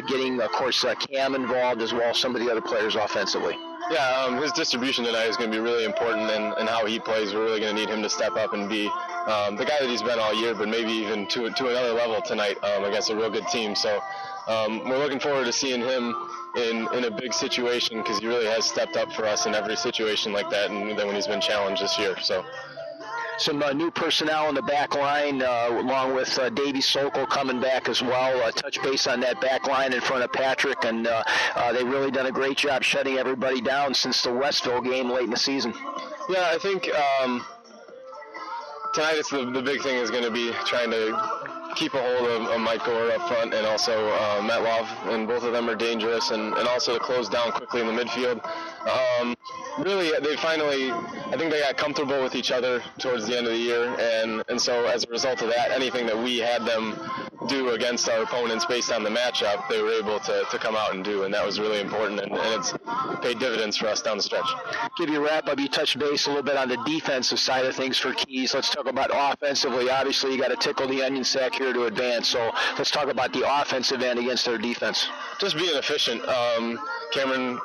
getting, of course, Cam involved as well as some of the other players offensively. Yeah, his distribution tonight is going to be really important, and how he plays. We're really going to need him to step up and be the guy that he's been all year, but maybe even to another level tonight against a real good team. So we're looking forward to seeing him in a big situation, because he really has stepped up for us in every situation like that, and then when he's been challenged this year. So. Some new personnel in the back line, along with Davey Sokol coming back as well. Touch base on that back line in front of Patrick, and they've really done a great job shutting everybody down since the Westville game late in the season. Yeah, I think tonight it's the big thing is going to be trying to keep a hold of Mike Gore up front, and also Metlov, and both of them are dangerous, and also to close down quickly in the midfield. Really, I think they got comfortable with each other towards the end of the year, and so as a result of that, anything that we had them do against our opponents based on the matchup, they were able to come out and do, and that was really important, and it's paid dividends for us down the stretch. Give you a wrap up. You touched base a little bit on the defensive side of things for Keys. Let's talk about offensively. Obviously, you got to tickle the onion sack here to advance, so let's talk about the offensive end against their defense. Just being efficient. Cameron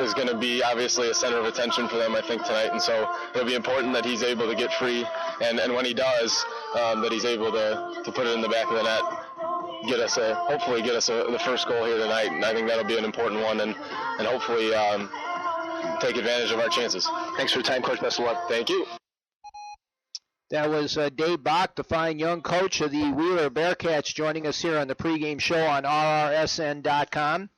is going to be obviously a center of attention for them, I think, tonight, and so it'll be important that he's able to get free, and when he does, that he's able to put it in the back of the net, hopefully get us the first goal here tonight, and I think that'll be an important one, and hopefully take advantage of our chances. Thanks for the time, Coach. Best of luck. Thank you. That was Dave Bach, the fine young coach of the Wheeler Bearcats, joining us here on the pregame show on RRSN.com.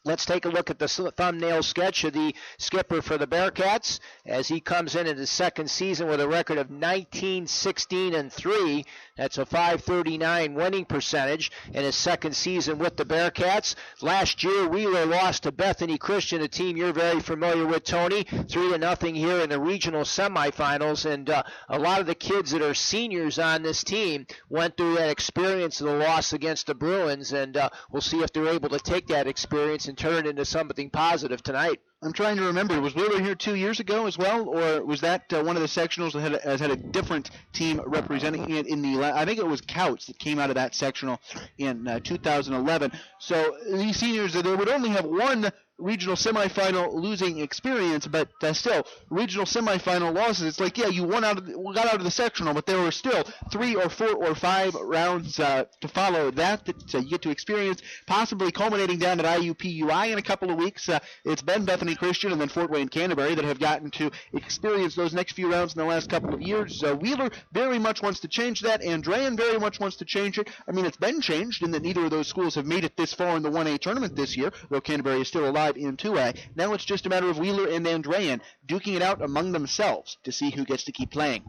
Let's take a look at the thumbnail sketch of the skipper for the Bearcats as he comes in his second season with a record of 19-16-3. That's a .539 winning percentage in his second season with the Bearcats. Last year, Wheeler lost to Bethany Christian, a team you're very familiar with, Tony, 3-0 here in the regional semifinals. And a lot of the kids that are seniors on this team went through that experience of the loss against the Bruins, and we'll see if they're able to take that experience and turn it into something positive tonight. I'm trying to remember. Was Wheeler here 2 years ago as well, or was that one of the sectionals that had a different team representing it in the? I think it was Couts that came out of that sectional in 2011. So these seniors, they would only have one regional semifinal losing experience, but still regional semifinal losses. It's like, yeah, you got out of the sectional, but there were still 3 or 4 or 5 rounds to follow that you get to experience, possibly culminating down at IUPUI in a couple of weeks. It's been Bethany Christian and then Fort Wayne Canterbury that have gotten to experience those next few rounds in the last couple of years. Wheeler very much wants to change that. Andrean very much wants to change it. I mean, it's been changed in that neither of those schools have made it this far in the 1A tournament this year, though Canterbury is still alive in 2A. Now it's just a matter of Wheeler and Andrean duking it out among themselves to see who gets to keep playing.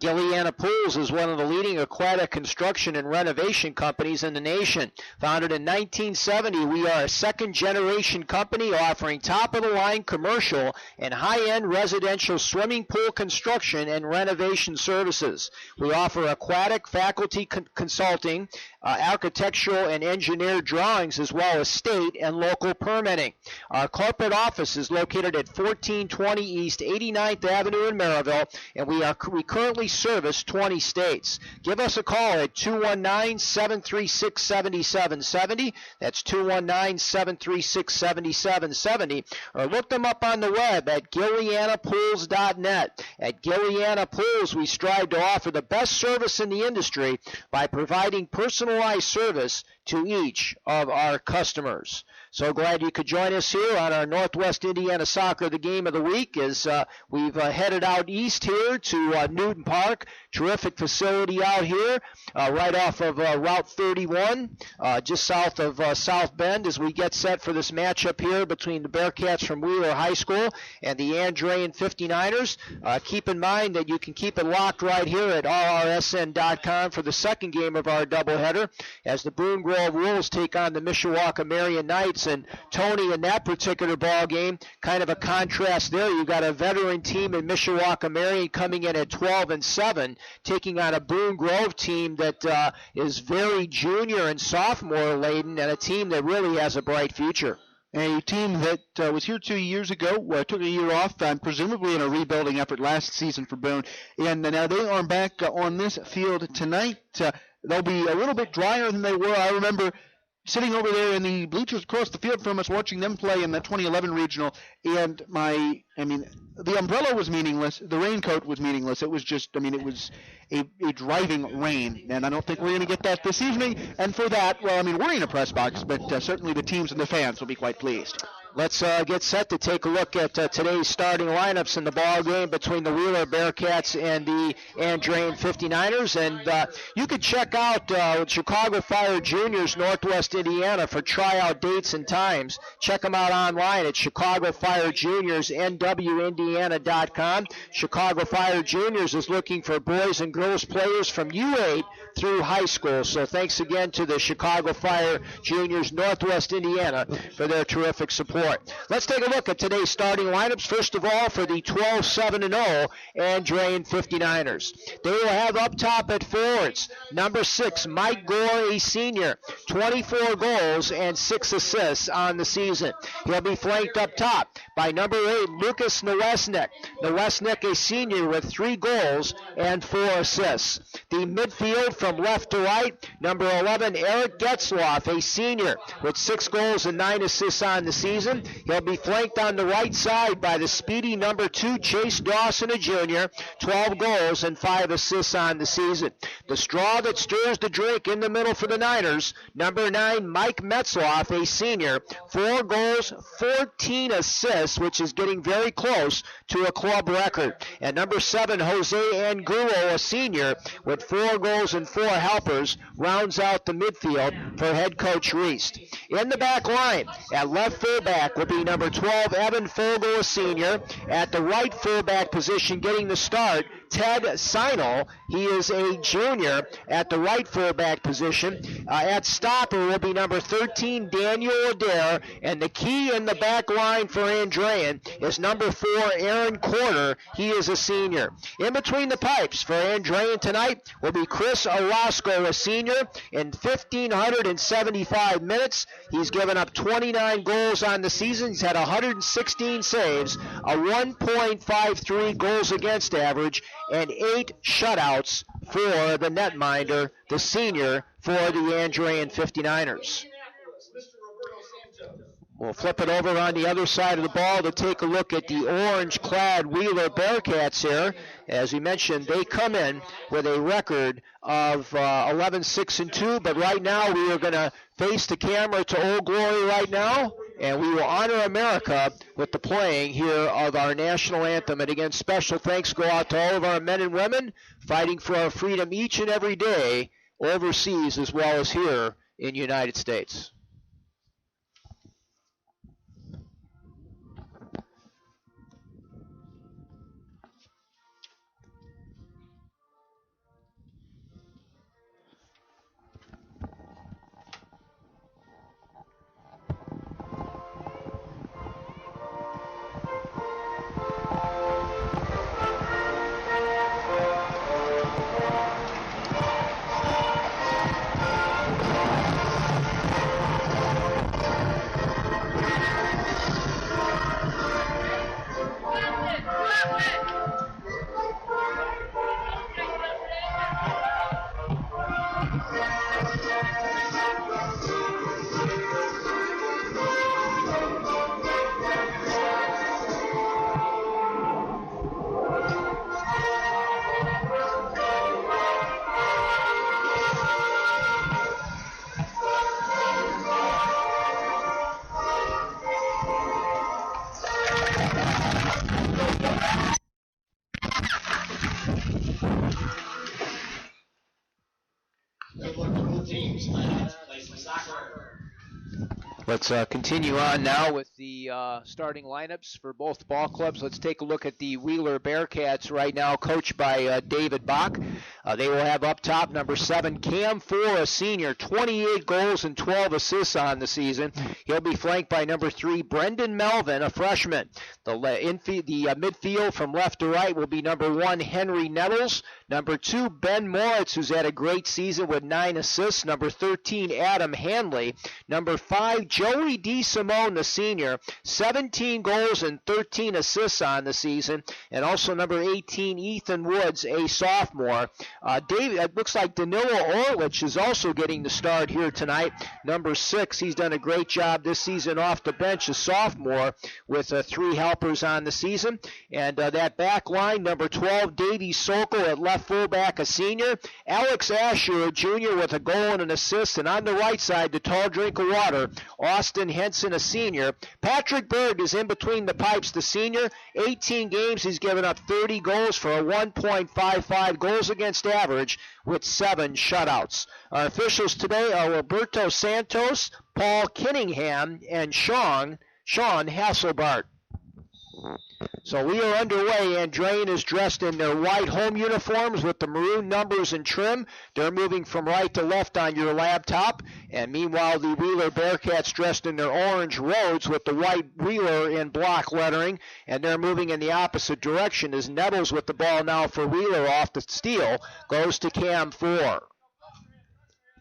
Gilliana Pools is one of the leading aquatic construction and renovation companies in the nation. Founded in 1970, we are a second-generation company offering top-of-the-line commercial and high-end residential swimming pool construction and renovation services. We offer aquatic faculty consulting, architectural and engineered drawings, as well as state and local permitting. Our corporate office is located at 1420 East 89th Avenue in Maryville, and we currently service 20 states. Give us a call at 219-736-7770. That's 219-736-7770. Or look them up on the web at GillianaPools.net. At Gilliana Pools, we strive to offer the best service in the industry by providing personalized service to each of our customers. So glad you could join us here on our Northwest Indiana Soccer, the game of the week, as we've headed out east here to Newton Park. Terrific facility out here, right off of Route 31, just south of South Bend, as we get set for this matchup here between the Bearcats from Wheeler High School and the Andrean 59ers. Keep in mind that you can keep it locked right here at RRSN.com for the second game of our doubleheader, as the Boone Grove Wolves take on the Mishawaka Marion Knights. And Tony, in that particular ball game, kind of a contrast there. You've got a veteran team in Mishawaka Marion coming in at 12-7, taking on a Boone Grove team that is very junior and sophomore laden, and a team that really has a bright future. A team that was here 2 years ago, took a year off, presumably in a rebuilding effort last season for Boone, and now they are back on this field tonight. They'll be a little bit drier than they were. I remember sitting over there in the bleachers across the field from us, watching them play in the 2011 regional, and the umbrella was meaningless. The raincoat was meaningless. It was just, it was a driving rain, and I don't think we're going to get that this evening. And for that, we're in a press box, but certainly the teams and the fans will be quite pleased. Let's get set to take a look at today's starting lineups in the ball game between the Wheeler Bearcats and the Andrean 59ers. And you can check out Chicago Fire Juniors Northwest Indiana for tryout dates and times. Check them out online at Chicago Fire Juniors NWIndiana.com. Chicago Fire Juniors is looking for boys and girls players from U8 through high school. So thanks again to the Chicago Fire Juniors Northwest Indiana for their terrific support. Let's take a look at today's starting lineups. First of all, for the 12-7-0 Andrean 59ers. They will have up top at forwards, number 6, Mike Gore, a senior, 24 goals and 6 assists on the season. He'll be flanked up top by number 8, Lucas Nowesnik. Nowesnik, a senior, with 3 goals and 4 assists. The midfield from left to right, number 11, Eric Getzloff, a senior, with 6 goals and 9 assists on the season. He'll be flanked on the right side by the speedy number 2, Chase Dawson, a junior, 12 goals and 5 assists on the season. The straw that stirs the drink in the middle for the Niners, number 9, Mike Metzloff, a senior, 4 goals, 14 assists, which is getting very close to a club record. And number 7, Jose Angulo, a senior, with 4 goals and 4 helpers, rounds out the midfield for head coach Reist. In the back line, at left fullback will be number 12, Evan Fogel, a senior. At the right fullback position, getting the start, Ted Seinel. He is a junior at the right fullback position. At stopper will be number 13, Daniel Adair. And the key in the back line for Andrean is number 4, Aaron Corder. He is a senior. In between the pipes for Andrean tonight will be Chris Orozco, a senior. In 1,575 minutes, he's given up 29 goals on the season. He's had 116 saves, a 1.53 goals against average, and 8 shutouts for the netminder, the senior for the Andrean 59ers. We'll flip it over on the other side of the ball to take a look at the orange-clad Wheeler Bearcats here. As we mentioned, they come in with a record of 11-6-2, but right now we are going to face the camera to Old Glory right now, and we will honor America with the playing here of our national anthem. And again, special thanks go out to all of our men and women fighting for our freedom each and every day, overseas as well as here in the United States. Let's continue on now with the starting lineups for both ball clubs. Let's take a look at the Wheeler Bearcats right now, coached by David Bach. They will have up top number 7, Cam Four, a senior, 28 goals and 12 assists on the season. He'll be flanked by number 3, Brendan Melvin, a freshman. The midfield from left to right will be number 1, Henry Nettles. Number 2, Ben Moritz, who's had a great season with 9 assists. Number 13, Adam Hanley. Number 5, Joey DeSimone, the senior, 17 goals and 13 assists on the season. And also number 18, Ethan Woods, a sophomore. It looks like Danilo Orlich is also getting the start here tonight. Number 6, he's done a great job this season off the bench, a sophomore, with 3 helpers on the season. And that back line, number 12, Davey Sokol at left fullback, a senior. Alex Asher, a junior, with a goal and an assist. And on the right side, the tall drink of water, Austin Henson, a senior. Patrick Berg is in between the pipes, the senior. 18 games, he's given up 30 goals for a 1.55 goals against average with 7 shutouts. Our officials today are Roberto Santos, Paul Kinningham, and Sean Hasselbart. So we are underway. Andrean is dressed in their white home uniforms with the maroon numbers and trim. They're moving from right to left on your laptop. And meanwhile, the Wheeler Bearcats dressed in their orange roads with the white Wheeler in block lettering. And they're moving in the opposite direction as Nettles with the ball now for Wheeler off the steal. Goes to Cam 4.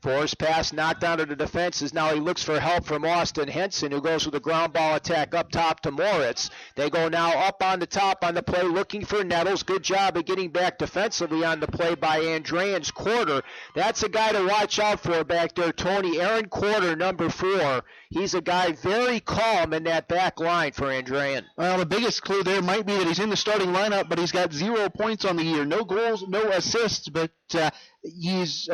Force pass knocked down to the defenses. Now he looks for help from Austin Henson, who goes with a ground ball attack up top to Moritz. They go now up on the top on the play looking for Nettles. Good job of getting back defensively on the play by Andrean's Quarter. That's a guy to watch out for back there, Tony. Aaron Quarter, number 4. He's a guy very calm in that back line for Andrean. Well, the biggest clue there might be that he's in the starting lineup, but he's got 0 points on the year. No goals, no assists, but he's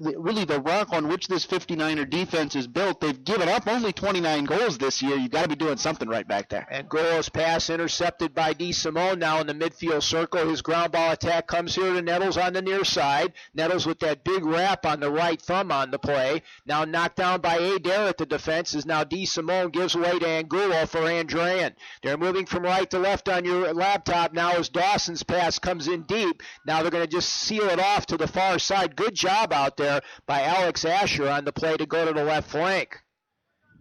really the rock on which this 59er defense is built. They've given up only 29 goals this year. You've got to be doing something right back there. And Goro's pass intercepted by DeSimone now in the midfield circle. His ground ball attack comes here to Nettles on the near side. Nettles with that big wrap on the right thumb on the play. Now knocked down by Adair at the defense as now DeSimone gives way to Angulo for Andrean. They're moving from right to left on your laptop now as Dawson's pass comes in deep. Now they're going to just seal it off to the far side. Good job out there by Alex Asher on the play to go to the left flank.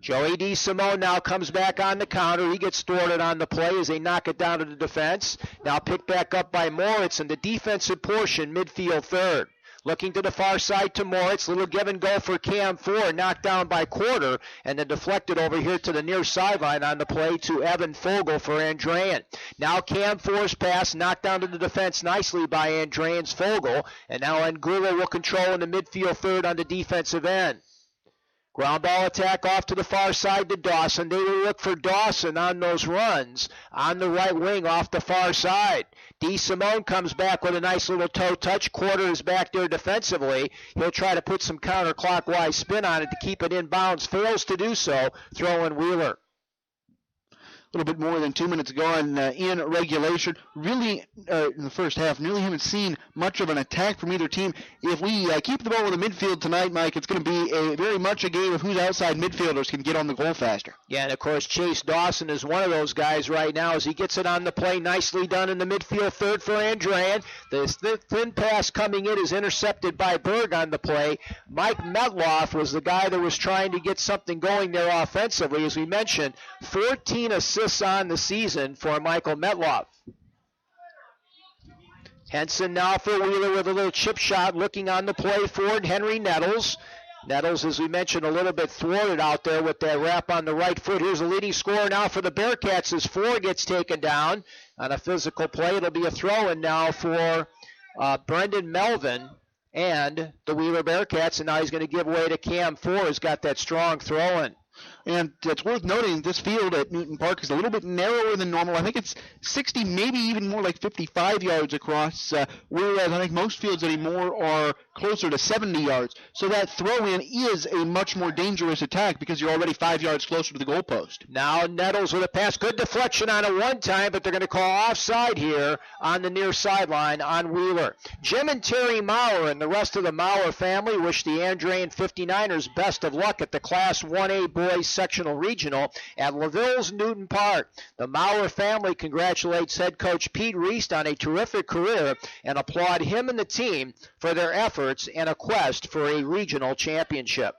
Joey DeSimone now comes back on the counter. He gets thwarted on the play as they knock it down to the defense. Now picked back up by Moritz in the defensive portion, midfield third. Looking to the far side to Moritz. Little give and go for Cam 4. Knocked down by Quarter. And then deflected over here to the near sideline on the play to Evan Fogel for Andrean. Now Cam 4's pass knocked down to the defense nicely by Andrean's Fogel. And now Angulo will control in the midfield third on the defensive end. Ground ball attack off to the far side to Dawson. They will look for Dawson on those runs on the right wing off the far side. DeSimone comes back with a nice little toe touch. Quarter is back there defensively. He'll try to put some counterclockwise spin on it to keep it in bounds. Fails to do so. Throw in Wheeler. A little bit more than 2 minutes gone in regulation. Really, in the first half, really haven't seen much of an attack from either team. If we keep the ball in the midfield tonight, Mike, it's going to be very much a game of whose outside midfielders can get on the goal faster. Yeah, and of course, Chase Dawson is one of those guys right now as he gets it on the play. Nicely done in the midfield third for Andrean. The thin pass coming in is intercepted by Berg on the play. Mike Metloff was the guy that was trying to get something going there offensively. As we mentioned, 14 assists on the season for Michael Metloff. Henson now for Wheeler with a little chip shot, looking on the play forward. Henry Nettles. Nettles, as we mentioned, a little bit thwarted out there with that wrap on the right foot. Here's a leading scorer now for the Bearcats as 4 gets taken down on a physical play. It'll be a throw-in now for Brendan Melvin and the Wheeler Bearcats, and now he's going to give way to Cam 4, who's got that strong throw-in. And it's worth noting this field at Newton Park is a little bit narrower than normal. I think it's 60, maybe even more like 55 yards across, whereas I think most fields anymore are closer to 70 yards. So that throw-in is a much more dangerous attack because you're already 5 yards closer to the goalpost. Now Nettles with a pass. Good deflection on it one time, but they're going to call offside here on the near sideline on Wheeler. Jim and Terry Maurer and the rest of the Maurer family wish the Andrean 59ers best of luck at the Class 1A Boys Sectional Regional at LaVille's Newton Park. The Maurer family congratulates head coach Pete Reist on a terrific career and applaud him and the team for their efforts and a quest for a regional championship.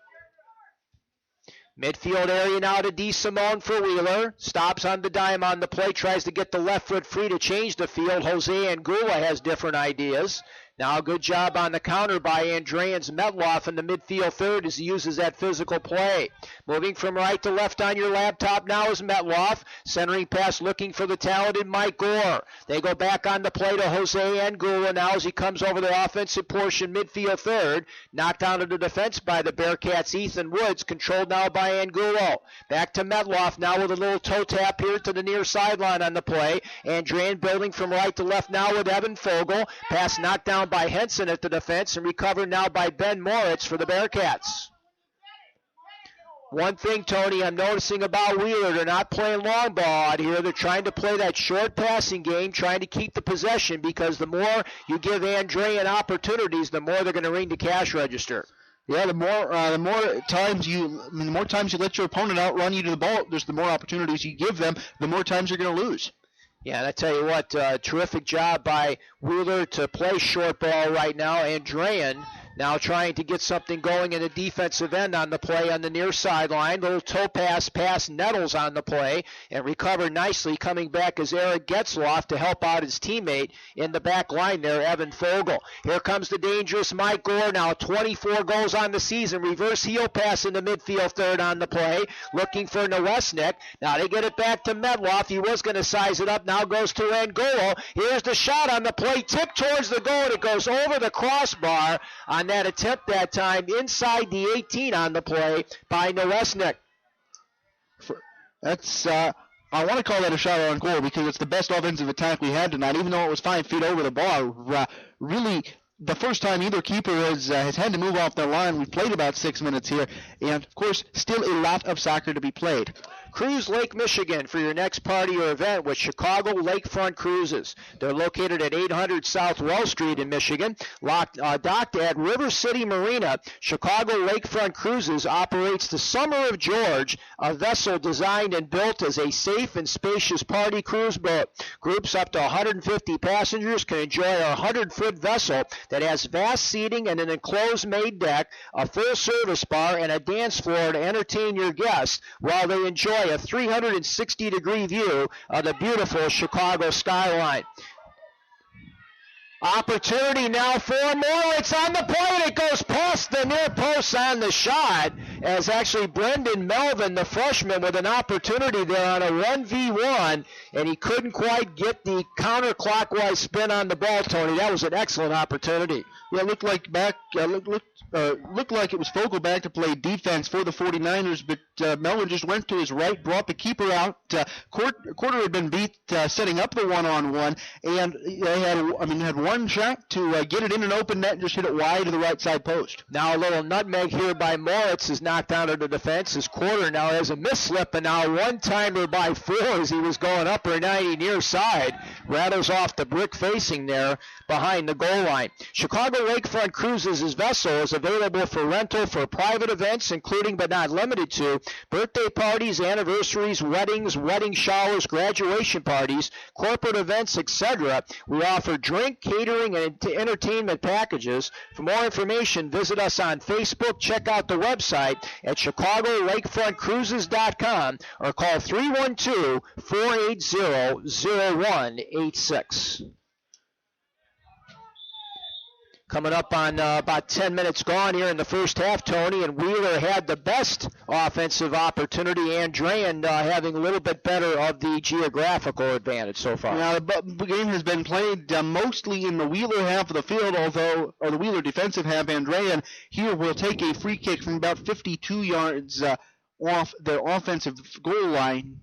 Midfield area now to DeSimone for Wheeler. Stops on the dime on the play. Tries to get the left foot free to change the field. Jose Angulo has different ideas. Now a good job on the counter by Andrean's Metloff in the midfield third as he uses that physical play. Moving from right to left on your laptop now is Metloff. Centering pass looking for the talented Mike Gore. They go back on the play to Jose Angulo now as he comes over the offensive portion midfield third. Knocked out of the defense by the Bearcats' Ethan Woods. Controlled now by Angulo. Back to Metloff now with a little toe tap here to the near sideline on the play. Andrean building from right to left now with Evan Fogel. Pass knocked down by Henson at the defense and recovered now by Ben Moritz for the Bearcats. One thing, Tony, I'm noticing about Wheeler, they're not playing long ball out here. They're trying to play that short passing game, trying to keep the possession, because the more you give Andrean opportunities, the more they're going to ring the cash register. Yeah, the more times you let your opponent outrun you to the ball, there's the more opportunities you give them, the more times you're going to lose. Yeah, and I tell you what, terrific job by Wheeler to play short ball right now. Andrean now trying to get something going in the defensive end on the play on the near sideline. Little toe pass past Nettles on the play and recovered nicely coming back as Eric Getzloff to help out his teammate in the back line there, Evan Fogel. Here comes the dangerous Mike Gore now, 24 goals on the season. Reverse heel pass in the midfield third on the play, looking for Nowesnik. Now they get it back to Metloff. He was going to size it up, now goes to Angulo. Here's the shot on the play, tip towards the goal, and it goes over the crossbar on that attempt that time inside the 18 on the play by Nowesnik. That's I want to call that a shot on goal because it's the best offensive attack we had tonight, even though it was 5 feet over the bar. Really, the first time either keeper has had to move off their line. We've played about 6 minutes here, and of course, still a lot of soccer to be played. Cruise Lake, Michigan for your next party or event with Chicago Lakefront Cruises. They're located at 800 South Wells Street in Michigan. Docked at River City Marina, Chicago Lakefront Cruises operates the Summer of George, a vessel designed and built as a safe and spacious party cruise boat. Groups up to 150 passengers can enjoy our 100-foot vessel that has vast seating and an enclosed main deck, a full-service bar, and a dance floor to entertain your guests while they enjoy a 360-degree view of the beautiful Chicago skyline. Opportunity now for Moritz on the plate. It goes past the near post on the shot as actually Brendan Melvin, the freshman, with an opportunity there on a 1v1, and he couldn't quite get the counterclockwise spin on the ball, Tony. That was an excellent opportunity. Yeah, it looked like it was Fogel back to play defense for the 49ers, but Melvin just went to his right, brought the keeper out. Quarter had been beat setting up the one-on-one, and they had one shot to get it in an open net and just hit it wide to the right side post. Now a little nutmeg here by Moritz is knocked out of the defense. His Quarter now has a misslip, and now one-timer by Four as he was going upper 90 near side. Rattles off the brick facing there behind the goal line. Chicago Lakefront Cruises' vessel is available for rental for private events, including but not limited to birthday parties, anniversaries, weddings, wedding showers, graduation parties, corporate events, etc. We offer drink, catering, and entertainment packages. For more information, visit us on Facebook, check out the website at ChicagoLakefrontCruises.com or call 312-480-0186. Coming up on about 10 minutes gone here in the first half, Tony, and Wheeler had the best offensive opportunity. Andrean having a little bit better of the geographical advantage so far. Now, the game has been played mostly in the Wheeler half of the field, or the Wheeler defensive half. Andrean here will take a free kick from about 52 yards off the offensive goal line,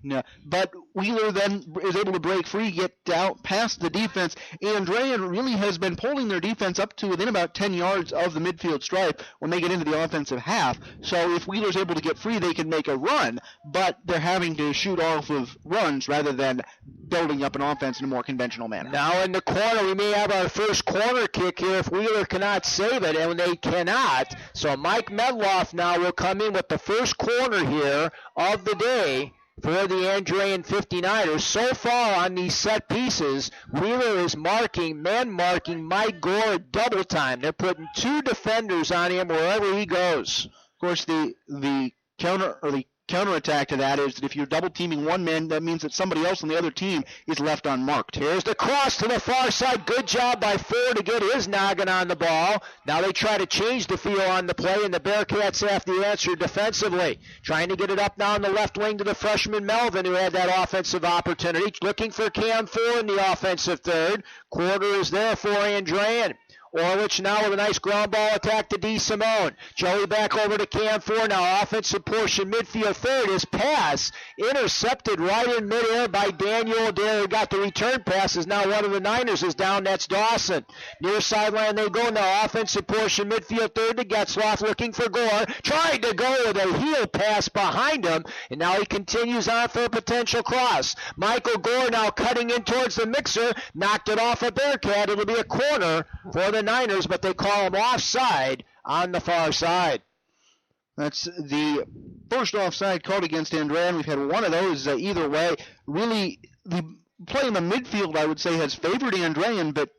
but Wheeler then is able to break free, get out past the defense. Andrean really has been pulling their defense up to within about 10 yards of the midfield stripe when they get into the offensive half. So if Wheeler's able to get free, they can make a run, but they're having to shoot off of runs rather than building up an offense in a more conventional manner. Now in the corner, we may have our first corner kick here if Wheeler cannot save it, and they cannot. So Mike Metloff now will come in with the first corner here of the day for the Andrean 59ers. So far on these set pieces, Wheeler is man-marking Mike Gore double time. They're putting two defenders on him wherever he goes. Of course, the counterattack to that is that if you're double teaming one man, that means that somebody else on the other team is left unmarked. Here's the cross to the far side. Good job by Ford to get his noggin on the ball. Now they try to change the feel on the play, and the Bearcats have the answer defensively. Trying to get it up now on the left wing to the freshman Melvin, who had that offensive opportunity. Looking for Cam Ford in the offensive third. Quarter is there for Andrean. Orlich now with a nice ground ball attack to D. Simone. Joey back over to Cam Ford. Now offensive portion midfield third. His pass intercepted right in midair by Daniel Adair, who got the return pass. Is now one of the Niners is down. That's Dawson. Near sideline they go now. Offensive portion midfield third to Getzloff looking for Gore. Tried to go with a heel pass behind him. And now he continues on for a potential cross. Michael Gore now cutting in towards the mixer. Knocked it off a Bearcat. It'll be a corner for the Niners, but they call him offside on the far side. That's the first offside called against Andrean. We've had one of those either way. Really, the play in the midfield, I would say, has favored Andrean, but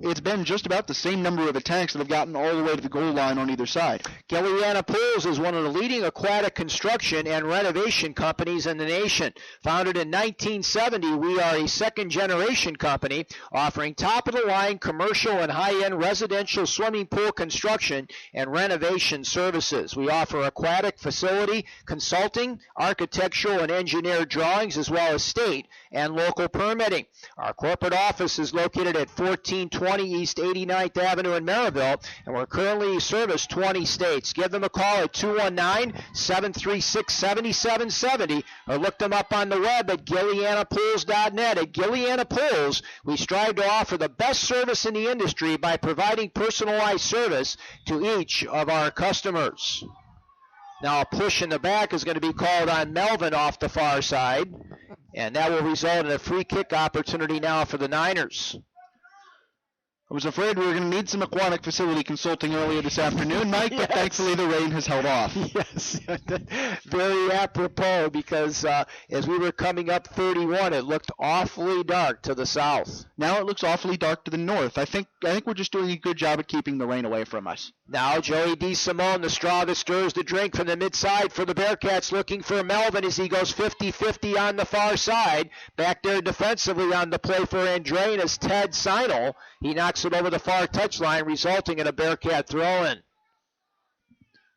it's been just about the same number of attacks that have gotten all the way to the goal line on either side. Gilliana Pools is one of the leading aquatic construction and renovation companies in the nation. Founded in 1970, we are a second-generation company offering top-of-the-line commercial and high-end residential swimming pool construction and renovation services. We offer aquatic facility consulting, architectural and engineered drawings, as well as state and local permitting. Our corporate office is located at 1420 East 89th Avenue in Maryville, and we're currently service 20 states. Give them a call at 219-736-7770 or look them up on the web at GillianaPools.net. At Gilliana Pools, we strive to offer the best service in the industry by providing personalized service to each of our customers. Now a push in the back is going to be called on Melvin off the far side, and that will result in a free kick opportunity now for the Niners. I was afraid we were going to need some aquatic facility consulting earlier this afternoon, Mike, but thankfully the rain has held off. Yes, very apropos, because as we were coming up 31, it looked awfully dark to the south. Now it looks awfully dark to the north. I think we're just doing a good job at keeping the rain away from us. Now Joey D. Simone, the straw that stirs the drink from the midside for the Bearcats, looking for Melvin as he goes 50-50 on the far side. Back there defensively on the play for Andrean is Ted Seinel. He knocks it over the far touchline, resulting in a Bearcat throw-in.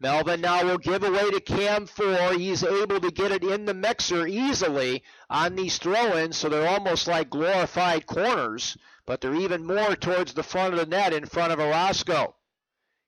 Melvin now will give away to Cam Ford. He's able to get it in the mixer easily on these throw-ins, so they're almost like glorified corners, but they're even more towards the front of the net in front of Orozco.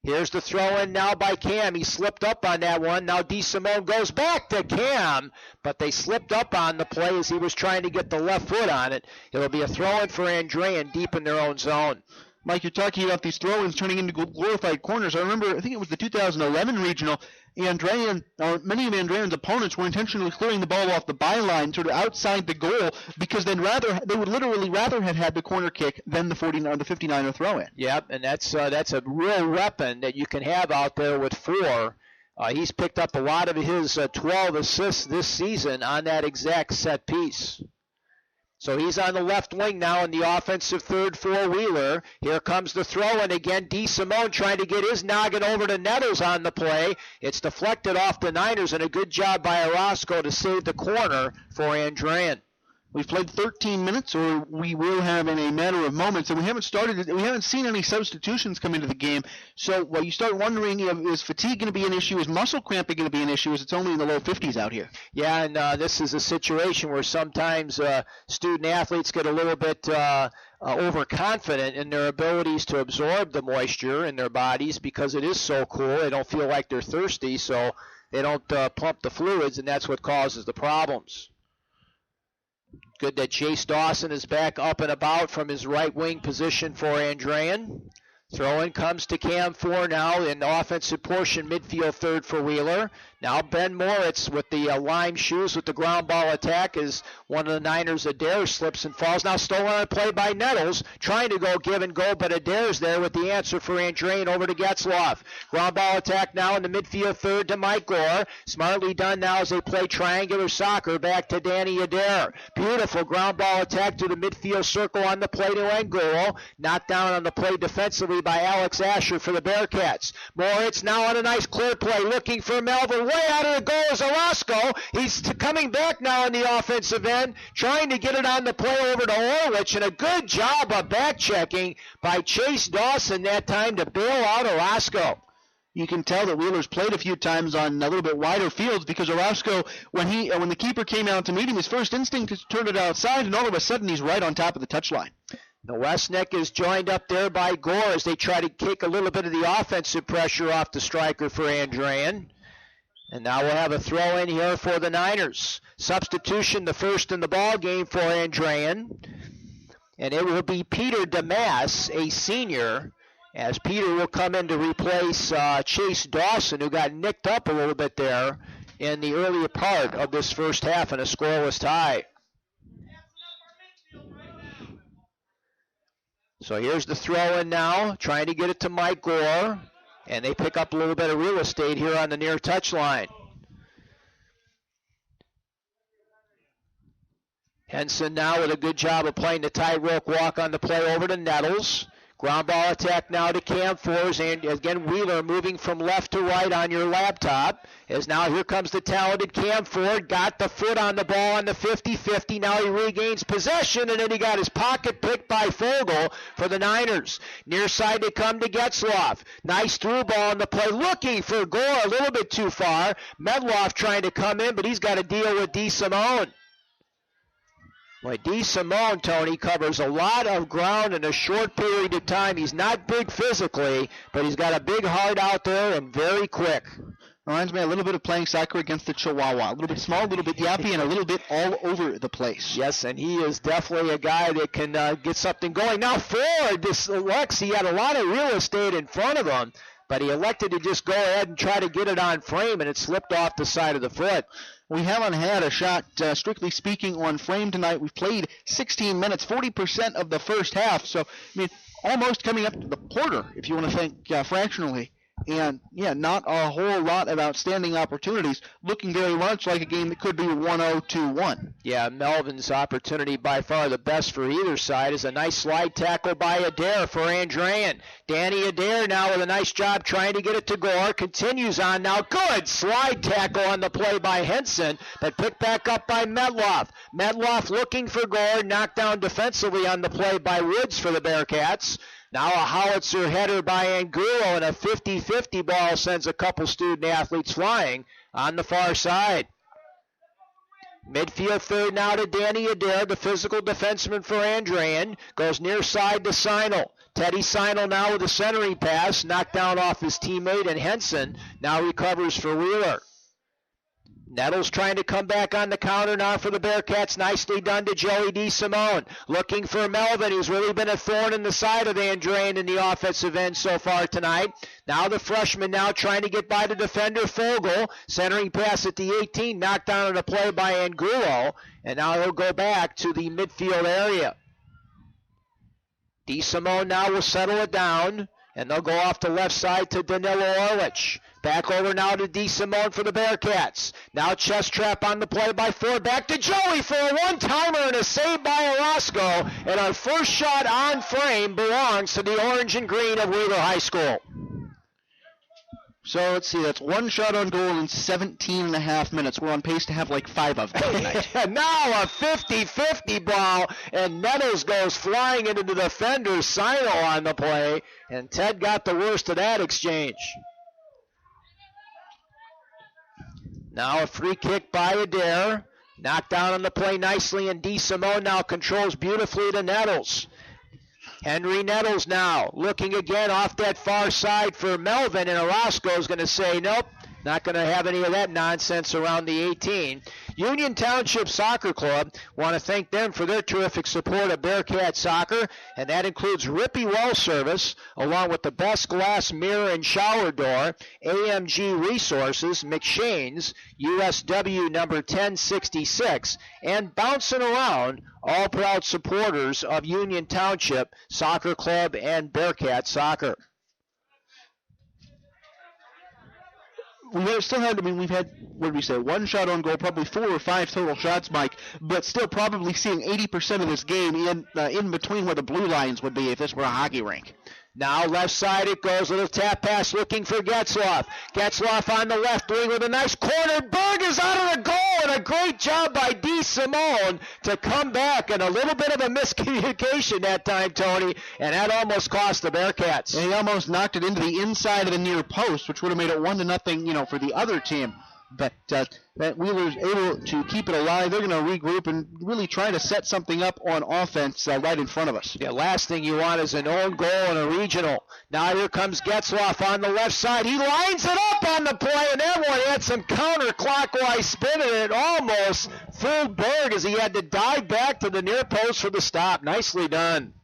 Here's the throw-in now by Cam. He slipped up on that one. Now D. Simone goes back to Cam, but they slipped up on the play as he was trying to get the left foot on it. It'll be a throw-in for Andrean deep in their own zone. Mike, you're talking about these throw-ins turning into glorified corners. I remember, I think it was the 2011 regional, many of Andrean's opponents were intentionally clearing the ball off the byline, sort of outside the goal, because they would literally rather have had the corner kick than the 59er throw-in. Yep, and that's a real weapon that you can have out there with Ford. He's picked up a lot of his 12 assists this season on that exact set piece. So he's on the left wing now in the offensive third for Wheeler. Here comes the throw, and again, D. Simone trying to get his noggin over to Nettles on the play. It's deflected off the Niners, and a good job by Orozco to save the corner for Andrean. We've played 13 minutes, or we will have in a matter of moments, and we haven't seen any substitutions come into the game. So you start wondering, is fatigue going to be an issue? Is muscle cramping going to be an issue? As it's only in the low 50s out here. Yeah, and this is a situation where sometimes student athletes get a little bit overconfident in their abilities to absorb the moisture in their bodies because it is so cool. They don't feel like they're thirsty, so they don't pump the fluids, and that's what causes the problems. Good that Chase Dawson is back up and about from his right wing position for Andrean. Throw-in comes to Cam Ford now in the offensive portion, midfield third for Wheeler. Now Ben Moritz with the lime shoes with the ground ball attack as one of the Niners, Adair, slips and falls. Now stolen on a play by Nettles, trying to go give and go, but Adair's there with the answer for Andrean over to Getzloff. Ground ball attack now in the midfield third to Mike Gore. Smartly done now as they play triangular soccer back to Danny Adair. Beautiful ground ball attack to the midfield circle on the play to Angulo. Knocked down on the play defensively play by Alex Asher for the Bearcats. Moritz now on a nice clear play, looking for Melvin. Way out of the goal is Orozco. He's coming back now on the offensive end, trying to get it on the play over to Orlich, and a good job of back checking by Chase Dawson that time to bail out Orozco. You can tell that Wheeler's played a few times on a little bit wider fields because Orozco, when the keeper came out to meet him, his first instinct is to turn it outside, and all of a sudden he's right on top of the touchline. The West Neck is joined up there by Gore as they try to kick a little bit of the offensive pressure off the striker for Andrean. And now we'll have a throw in here for the Niners. Substitution, the first in the ball game for Andrean. And it will be Peter Damas, a senior, as Peter will come in to replace Chase Dawson, who got nicked up a little bit there in the earlier part of this first half in a scoreless tie. So here's the throw-in now, trying to get it to Mike Gore, and they pick up a little bit of real estate here on the near touchline. Henson now with a good job of playing the tightrope walk on the play over to Nettles. Ground ball attack now to Cam Fors, and again Wheeler moving from left to right on your laptop. As now here comes the talented Cam Ford, got the foot on the ball on the 50-50. Now he regains possession, and then he got his pocket picked by Fogel for the Niners. Near side they come to Getzloff. Nice through ball on the play, looking for Gore a little bit too far. Medloff trying to come in, but he's got to deal with DeSimone. Boy, DeSimone, Tony, covers a lot of ground in a short period of time. He's not big physically, but he's got a big heart out there and very quick. Reminds me a little bit of playing soccer against the Chihuahua. A little bit small, a little bit yappy, and a little bit all over the place. Yes, and he is definitely a guy that can get something going. Now Ford, this Lex, he had a lot of real estate in front of him, but he elected to just go ahead and try to get it on frame, and it slipped off the side of the foot. We haven't had a shot, strictly speaking, on frame tonight. We've played 16 minutes, 40% of the first half. So, I mean, almost coming up to the quarter, if you want to think fractionally. And, yeah, not a whole lot of outstanding opportunities. Looking very much like a game that could be 1-0, 2-1. Yeah, Melvin's opportunity by far the best for either side is a nice slide tackle by Adair for Andrean. Danny Adair now with a nice job trying to get it to Gore. Continues on now. Good slide tackle on the play by Henson, but picked back up by Medloff. Medloff looking for Gore, knocked down defensively on the play by Woods for the Bearcats. Now a howitzer header by Angulo, and a 50-50 ball sends a couple student athletes flying on the far side. Midfield third now to Danny Adair, the physical defenseman for Andrean. Goes near side to Seinel. Teddy Seinel now with a centering pass, knocked down off his teammate, and Henson now recovers for Wheeler. Nettles trying to come back on the counter now for the Bearcats. Nicely done to Joey DeSimone. Looking for Melvin, who's really been a thorn in the side of Andrean in the offensive end so far tonight. Now the freshman now trying to get by the defender, Fogel. Centering pass at the 18, knocked down on a play by Angulo. And now he'll go back to the midfield area. DeSimone now will settle it down. And they'll go off the left side to Danilo Orlich. Back over now to DeSimone for the Bearcats. Now chest trap on the play by Ford. Back to Joey for a one-timer and a save by Orozco. And our first shot on frame belongs to the orange and green of Wheeler High School. So let's see, that's one shot on goal in 17 and a half minutes. We're on pace to have like 5 of them tonight. Now a 50-50 ball, and Nettles goes flying into the defender, Seinel on the play, and Ted got the worst of that exchange. Now a free kick by Adair, knocked down on the play nicely, and DeSimone now controls beautifully to Nettles. Henry Nettles now looking again off that far side for Melvin, and Orozco is going to say, nope, not going to have any of that nonsense around the 18. Union Township Soccer Club, want to thank them for their terrific support of Bearcat Soccer, and that includes Rippey Well Service, along with the best glass mirror and shower door, AMG Resources, McShane's, USW number 1066, and Bouncing Around, all proud supporters of Union Township Soccer Club and Bearcat Soccer. We still had, I mean, we've had, what did we say, one shot on goal, probably 4 or 5 total shots, Mike, but still probably seeing 80% of this game in between where the blue lines would be if this were a hockey rink. Now left side it goes. Little tap pass looking for Getzloff. Getzloff on the left wing with a nice corner. Berg is out of the goal, and a great job by D. Simone to come back. And a little bit of a miscommunication that time, Tony, and that almost cost the Bearcats. And he almost knocked it into the inside of the near post, which would have made it 1-0, for the other team. But that Wheeler's able to keep it alive. They're going to regroup and really try to set something up on offense right in front of us. Yeah, last thing you want is an own goal in a regional. Now here comes Getzloff on the left side. He lines it up on the play, and that one had some counterclockwise spin, and it almost fooled Berg as he had to dive back to the near post for the stop. Nicely done.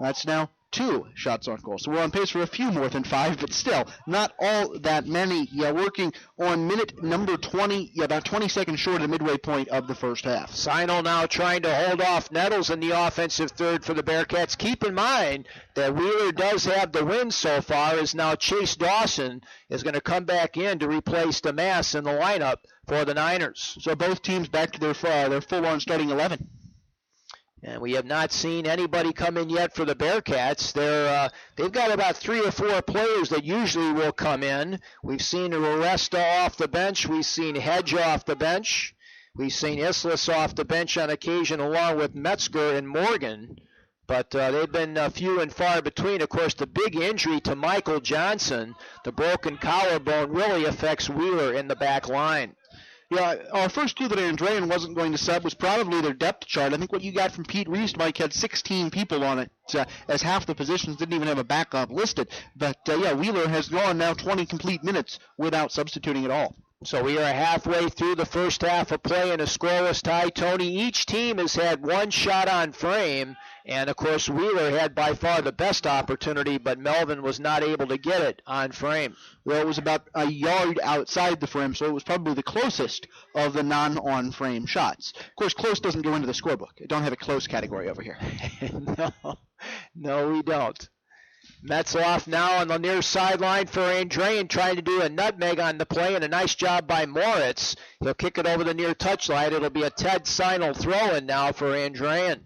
That's now 2 shots on goal. So we're on pace for a few more than 5, but still not all that many. Working on minute number 20, about 20 seconds short of the midway point of the first half. Sino now trying to hold off Nettles in the offensive third for the Bearcats. Keep in mind that Wheeler does have the win so far, as now Chase Dawson is going to come back in to replace DeMass in the lineup for the Niners. So both teams back to their full-on starting 11. And we have not seen anybody come in yet for the Bearcats. They've got about 3 or 4 players that usually will come in. We've seen Aresta off the bench. We've seen Hedge off the bench. We've seen Islis off the bench on occasion, along with Metzger and Morgan. But they've been few and far between. Of course, the big injury to Michael Johnson, the broken collarbone, really affects Wheeler in the back line. Yeah, our first clue that Andrean wasn't going to sub was probably their depth chart. I think what you got from Pete Reist, Mike, had 16 people on it, as half the positions didn't even have a backup listed. But, Wheeler has gone now 20 complete minutes without substituting at all. So we are halfway through the first half of play in a scoreless tie. Tony, each team has had 1 shot on frame, and of course Wheeler had by far the best opportunity, but Melvin was not able to get it on frame. Well, it was about a yard outside the frame, so it was probably the closest of the non-on-frame shots. Of course, close doesn't go into the scorebook. I don't have a close category over here. No, we don't. Metzloff now on the near sideline for Andrean, trying to do a nutmeg on the play, and a nice job by Moritz. He'll kick it over the near touchline. It'll be a Ted Seinel throw-in now for Andrean.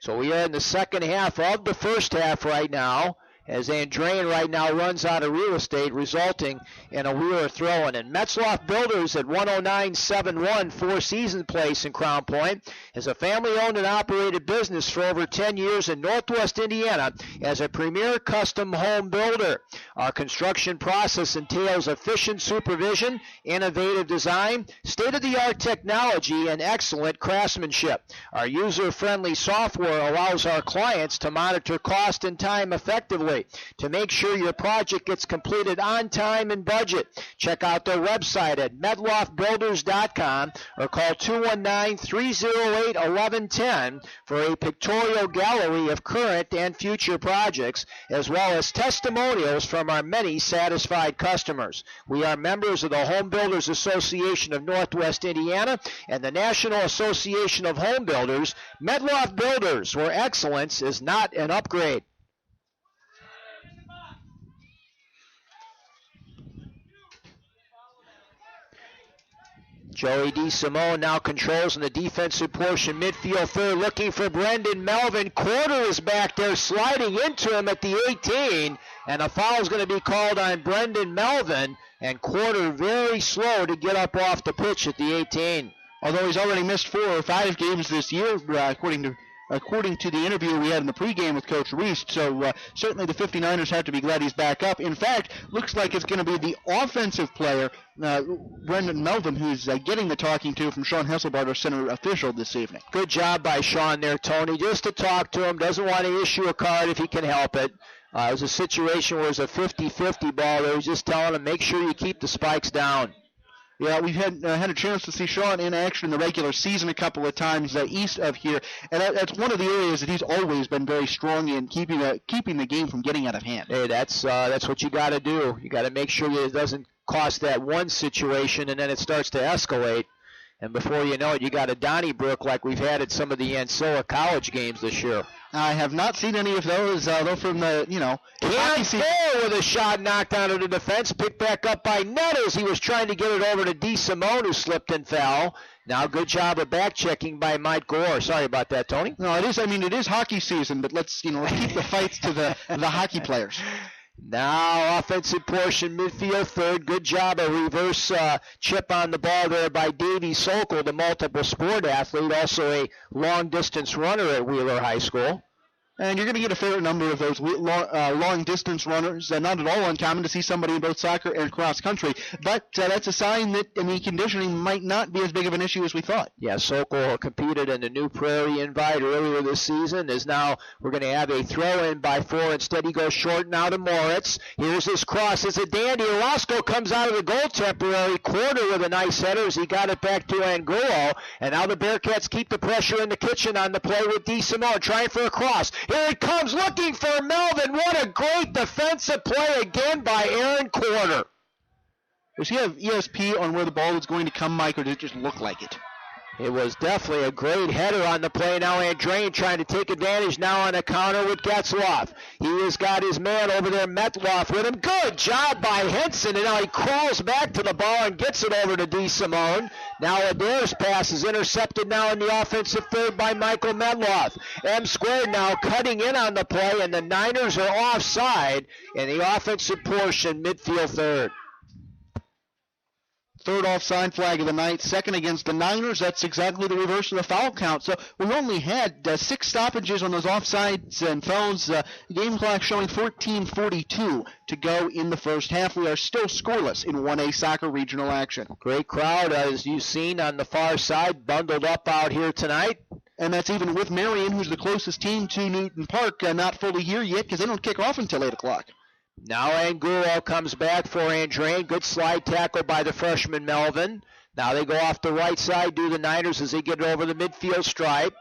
So we are in the second half of the first half right now, as Andrean right now runs out of real estate, resulting in a Wheeler throw-in. And Metzloff Builders at 10971 Four Seasons Place in Crown Point is a family-owned and operated business for over 10 years in Northwest Indiana as a premier custom home builder. Our construction process entails efficient supervision, innovative design, state-of-the-art technology, and excellent craftsmanship. Our user-friendly software allows our clients to monitor cost and time effectively to make sure your project gets completed on time and budget. Check out their website at medloffbuilders.com or call 219-308-1110 for a pictorial gallery of current and future projects, as well as testimonials from our many satisfied customers. We are members of the Home Builders Association of Northwest Indiana and the National Association of Home Builders. Medloff Builders, where excellence is not an upgrade. Joey DeSimone now controls in the defensive portion, midfield third, looking for Brendan Melvin. Quarter is back there, sliding into him at the 18, and a foul is going to be called on Brendan Melvin, and Quarter very slow to get up off the pitch at the 18. Although he's already missed 4 or 5 games this year, according to the interview we had in the pregame with Coach Reist. So certainly the 59ers have to be glad he's back up. In fact, looks like it's going to be the offensive player, Brendan Melvin, who's getting the talking to from Sean Hesselbart, our center official, this evening. Good job by Sean there, Tony, just to talk to him. Doesn't want to issue a card if he can help it. It was a situation where it was a 50-50 ball. They was just telling him, make sure you keep the spikes down. Yeah, we've had a chance to see Sean in action in the regular season a couple of times east of here, and that's one of the areas that he's always been very strong in, keeping the game from getting out of hand. Hey, that's what you got to do. You got to make sure it doesn't cost that one situation, and then it starts to escalate. And before you know it, you got a Donnybrook like we've had at some of the Ancilla College games this year. I have not seen any of those, though, from the, Cam Fuller with a shot knocked out of the defense, picked back up by Nettles. He was trying to get it over to DeSimone, who slipped and fell. Now, good job of back-checking by Mike Gore. Sorry about that, Tony. No, it is. I mean, it is hockey season, but let's keep the fights to the hockey players. Now, offensive portion, midfield third. Good job of reverse chip on the ball there by Davey Sokol, the multiple sport athlete, also a long-distance runner at Wheeler High School. And you're going to get a fair number of those long-distance runners. Not at all uncommon to see somebody in both soccer and cross-country. But that's a sign that, conditioning might not be as big of an issue as we thought. Yeah, Sokol competed in the New Prairie Invite earlier this season. We're going to have a throw-in by 4. Instead, he goes short now to Moritz. Here's his cross. It's a dandy. Orozco comes out of the goal temporary quarter with a nice header as he got it back to Angulo. And now the Bearcats keep the pressure in the kitchen on the play with DeSimone, trying for a cross. Here it comes, looking for Melvin. What a great defensive play again by Aaron Corder. Does he have ESP on where the ball is going to come, Mike, or did it just look like it? It was definitely a great header on the play. Now Andrean trying to take advantage now on a counter with Getzloff. He has got his man over there, Metloff, with him. Good job by Henson, and now he crawls back to the ball and gets it over to DeSimone. Now Adair's pass is intercepted now in the offensive third by Michael Metloff. M squared now cutting in on the play, and the Niners are offside in the offensive portion, midfield third. Third offside flag of the night, second against the Niners. That's exactly the reverse of the foul count. So we only had 6 stoppages on those offsides and fouls. Game clock showing 14:42 to go in the first half. We are still scoreless in 1A soccer regional action. Great crowd, as you've seen on the far side, bundled up out here tonight. And that's even with Marion, who's the closest team to Newton Park, not fully here yet because they don't kick off until 8 o'clock. Now Angulo comes back for Andrean. Good slide tackle by the freshman Melvin. Now they go off the right side, do the Niners as they get it over the midfield stripe.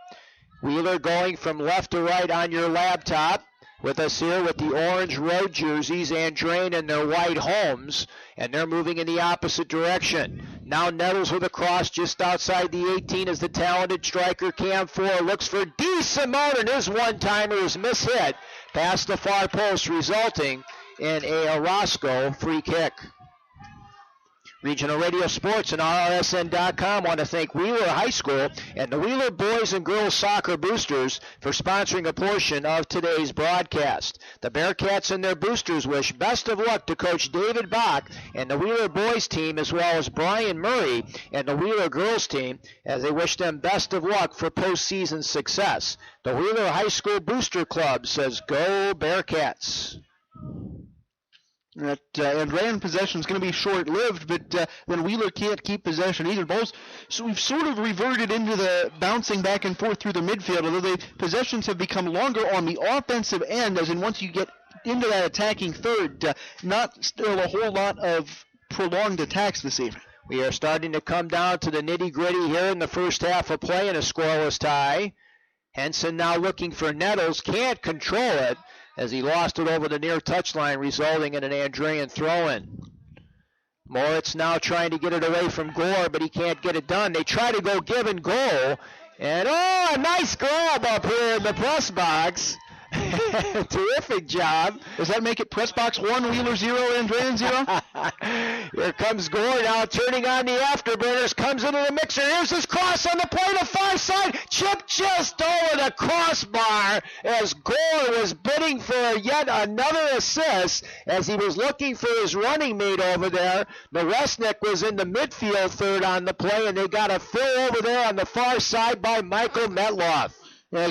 Wheeler going from left to right on your laptop. With us here with the orange road jerseys, Andrean and their white homes, and they're moving in the opposite direction. Now Nettles with a cross just outside the 18 as the talented striker Cam Ford looks for DeSimone, and his one-timer is mishit past the far post, resulting in a Orozco free kick. Regional Radio Sports and RRSN.com want to thank Wheeler High School and the Wheeler Boys and Girls Soccer Boosters for sponsoring a portion of today's broadcast. The Bearcats and their boosters wish best of luck to Coach David Bach and the Wheeler Boys team, as well as Brian Murray and the Wheeler Girls team, as they wish them best of luck for postseason success. The Wheeler High School Booster Club says, "Go Bearcats." That Andrean possession is going to be short-lived, but then Wheeler can't keep possession either. Both, so we've sort of reverted into the bouncing back and forth through the midfield, although the possessions have become longer on the offensive end, as in once you get into that attacking third, not still a whole lot of prolonged attacks this evening. We are starting to come down to the nitty-gritty here in the first half of play in a scoreless tie. Henson now looking for Nettles, can't control it, as he lost it over the near touchline, resulting in an Andrean throw-in. Moritz now trying to get it away from Gore, but he can't get it done. They try to go give and goal, and a nice grab up here in the press box. Terrific job. Does that make it press box 1, Wheeler 0, Andrean 0? Here comes Gore now turning on the afterburners, comes into the mixer. Here's his cross on the play to far side. Chip just over the crossbar as Gore was bidding for yet another assist as he was looking for his running mate over there. Noresnik was in the midfield third on the play, and they got a fill over there on the far side by Michael Metloff.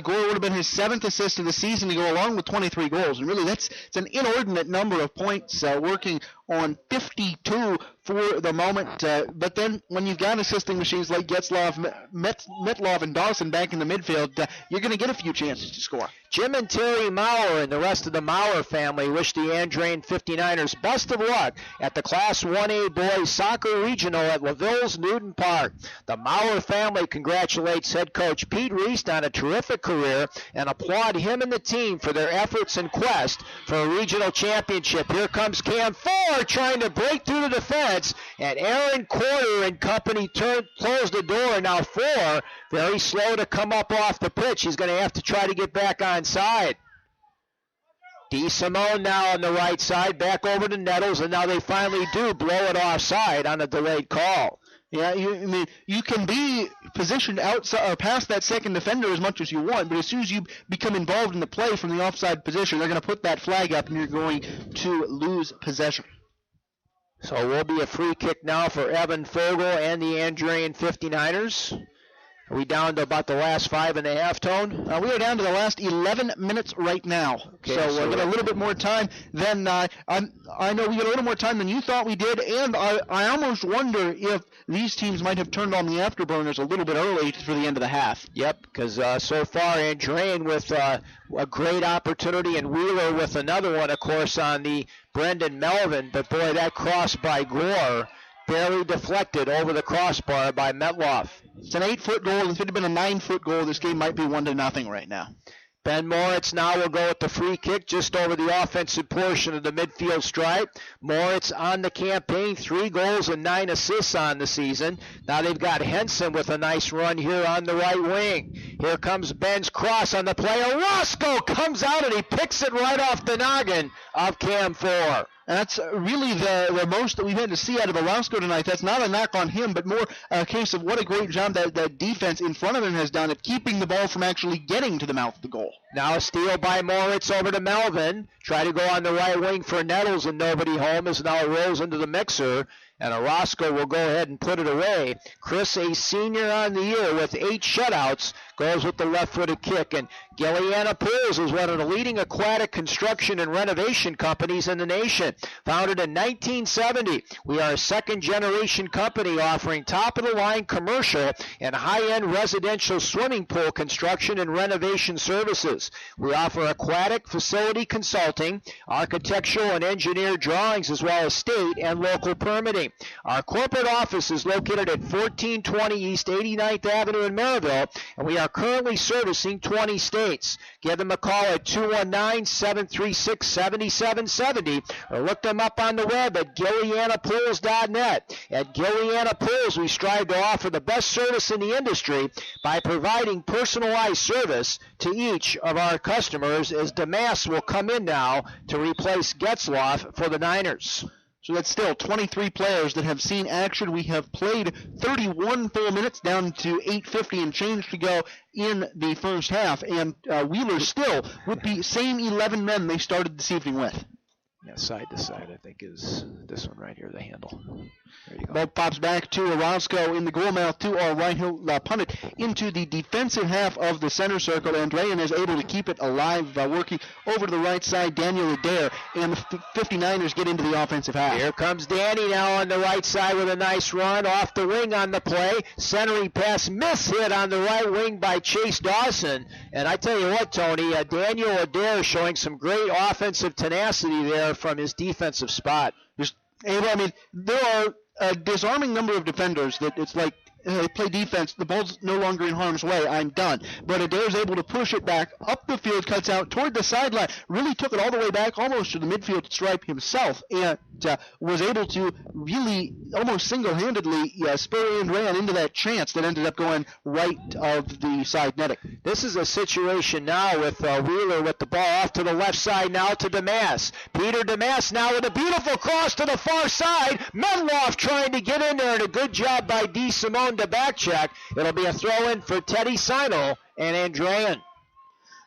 Gore would have been his 7th assist of the season to go along with 23 goals. And really, it's an inordinate number of points, working on 52 for the moment. But then when you've got assisting machines like Getzloff, Metloff, and Dawson back in the midfield, you're going to get a few chances to score. Jim and Terry Maurer and the rest of the Maurer family wish the Andrean 59ers best of luck at the Class 1A Boys Soccer Regional at LaVille's Newton Park. The Maurer family congratulates head coach Pete Reist on a terrific career and applaud him and the team for their efforts and quest for a regional championship. Here comes Cam Ford. Moore trying to break through the defense, and Aaron Corder and company closed the door. Now 4, very slow to come up off the pitch. He's going to have to try to get back onside. DeSimone now on the right side, back over to Nettles, and now they finally do blow it offside on a delayed call. Yeah, you can be positioned outside or past that second defender as much as you want, but as soon as you become involved in the play from the offside position, they're going to put that flag up, and you're going to lose possession. So it will be a free kick now for Evan Fogel and the Andrean 59ers. Are we down to about the last 5.5, Tone? We are down to the last 11 minutes right now. Okay, so we got a little bit more time than I know we got a little more time than you thought we did, and I almost wonder if these teams might have turned on the afterburners a little bit early for the end of the half. Yep, because so far Andrean with a great opportunity, and Wheeler with another one, of course, on the Brendan Melvin. But boy, that cross by Gore barely deflected over the crossbar by Metloff. It's an 8-foot goal. If it had been a 9-foot goal, this game might be 1-0 right now. Ben Moritz now will go with the free kick just over the offensive portion of the midfield stripe. Moritz on the campaign, 3 goals and 9 assists on the season. Now they've got Henson with a nice run here on the right wing. Here comes Ben's cross on the play. Orozco comes out and he picks it right off the noggin of Cam 4. And that's really the most that we've had to see out of Orozco tonight. That's not a knock on him, but more a case of what a great job that defense in front of him has done at keeping the ball from actually getting to the mouth of the goal. Now a steal by Moritz over to Melvin. Try to go on the right wing for Nettles, and nobody home as now it rolls into the mixer. And Orozco will go ahead and put it away. Chris, a senior on the year with 8 shutouts, goes with the left-footed kick. And Gilliana Pools is one of the leading aquatic construction and renovation companies in the nation. Founded in 1970, we are a second-generation company offering top-of-the-line commercial and high-end residential swimming pool construction and renovation services. We offer aquatic facility consulting, architectural and engineer drawings, as well as state and local permitting. Our corporate office is located at 1420 East 89th Avenue in Maryville, and we are currently servicing 20 states. Give them a call at 219-736-7770 or look them up on the web at GillianaPools.net. At Gilliana Pools, we strive to offer the best service in the industry by providing personalized service to each of our customers, as Damas will come in now to replace Getzloff for the Niners. So that's still 23 players that have seen action. We have played 31 full minutes, down to 8:50 and change to go in the first half. And Wheeler still with the same 11 men they started this evening with. Yeah, side to side, I think, is this one right here, the handle. There you go. Ball pops back to Orozco in the goal mouth to our right. He'll punt it into the defensive half of the center circle. Andrean is able to keep it alive, working over to the right side. Daniel Adair, and the 59ers get into the offensive half. Here comes Danny now on the right side with a nice run off the wing on the play. Centering pass, miss hit on the right wing by Chase Dawson. And I tell you what, Tony, Daniel Adair showing some great offensive tenacity there from his defensive spot. There are a disarming number of defenders that it's like they play defense, the ball's no longer in harm's way, I'm done. But Adair's able to push it back up the field, cuts out toward the sideline, really took it all the way back almost to the midfield stripe himself, and was able to really almost single-handedly spur Andrean into that chance that ended up going right of the side netting. This is a situation now with Wheeler with the ball off to the left side now to Damas. Peter Damas now with a beautiful cross to the far side. Medloff trying to get in there, and a good job by DeSimone to back check. It'll be a throw-in for Teddy Sino and Andrean.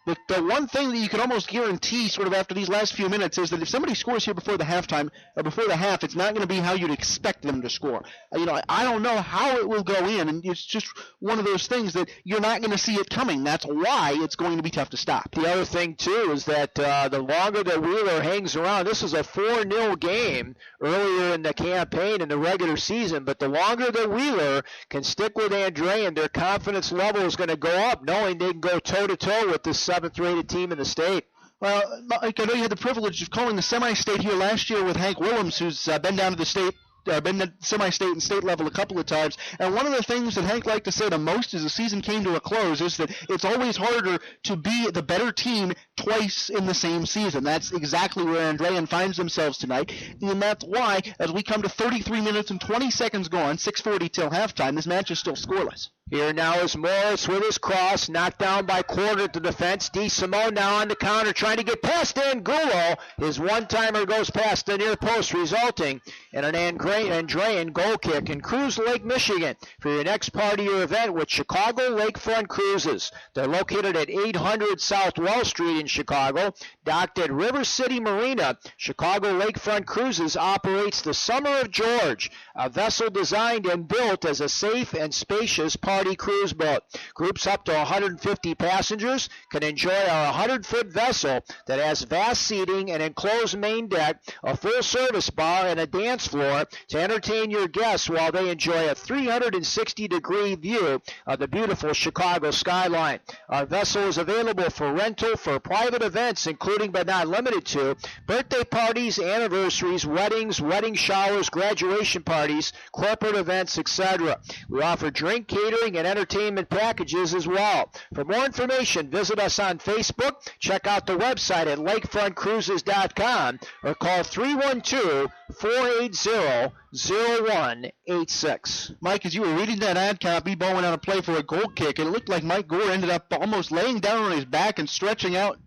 But the one thing that you can almost guarantee sort of after these last few minutes is that if somebody scores here before the halftime, or before the half, it's not going to be how you'd expect them to score. I don't know how it will go in, and it's just one of those things that you're not going to see it coming. That's why it's going to be tough to stop. The other thing, too, is that the longer that Wheeler hangs around, this is a 4-0 game earlier in the campaign in the regular season, but the longer that Wheeler can stick with Andrean, their confidence level is going to go up, knowing they can go toe-to-toe with this 7th-rated team in the state. Well, Mike, I know you had the privilege of calling the semi-state here last year with Hank Willems, who's been down to the state been at semi-state and state level a couple of times. And one of the things that Hank liked to say the most as the season came to a close is that it's always harder to be the better team twice in the same season. That's exactly where Andrean finds themselves tonight. And that's why, as we come to 33 minutes and 20 seconds gone, 6:40 till halftime, this match is still scoreless. Here now is Morris with his cross, knocked down by Quarter to defense. DeSimone now on the counter, trying to get past Angulo. His one-timer goes past the near post, resulting in an Andrean goal kick in Cruise Lake, Michigan, for your next party or event with Chicago Lakefront Cruises. They're located at 800 South Wall Street in Chicago, docked at River City Marina. Chicago Lakefront Cruises operates the Summer of George, a vessel designed and built as a safe and spacious party cruise boat. Groups up to 150 passengers can enjoy our 100-foot vessel that has vast seating, an enclosed main deck, a full-service bar, and a dance floor to entertain your guests while they enjoy a 360-degree view of the beautiful Chicago skyline. Our vessel is available for rental for private events, including but not limited to birthday parties, anniversaries, weddings, wedding showers, graduation parties, corporate events, etc. We offer drink, catering, and entertainment packages as well. For more information, visit us on Facebook, check out the website at lakefrontcruises.com, or call 312-480-0186. Mike, as you were reading that ad copy, ball went on a play for a goal kick, and it looked like Mike Gore ended up almost laying down on his back and stretching out.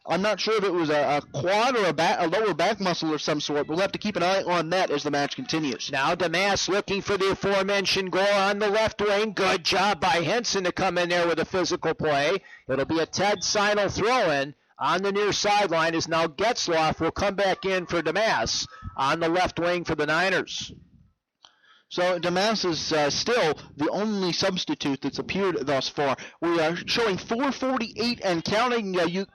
I'm not sure if it was a quad or a lower back muscle of some sort. We'll have to keep an eye on that as the match continues. Now DeMass looking for the aforementioned goal on the left wing. Good job by Henson to come in there with a physical play. It'll be a Ted Seinel throw-in on the near sideline, as now Getzloff will come back in for DeMass on the left wing for the Niners. So DeMass is still the only substitute that's appeared thus far. We are showing 4:48 and counting. You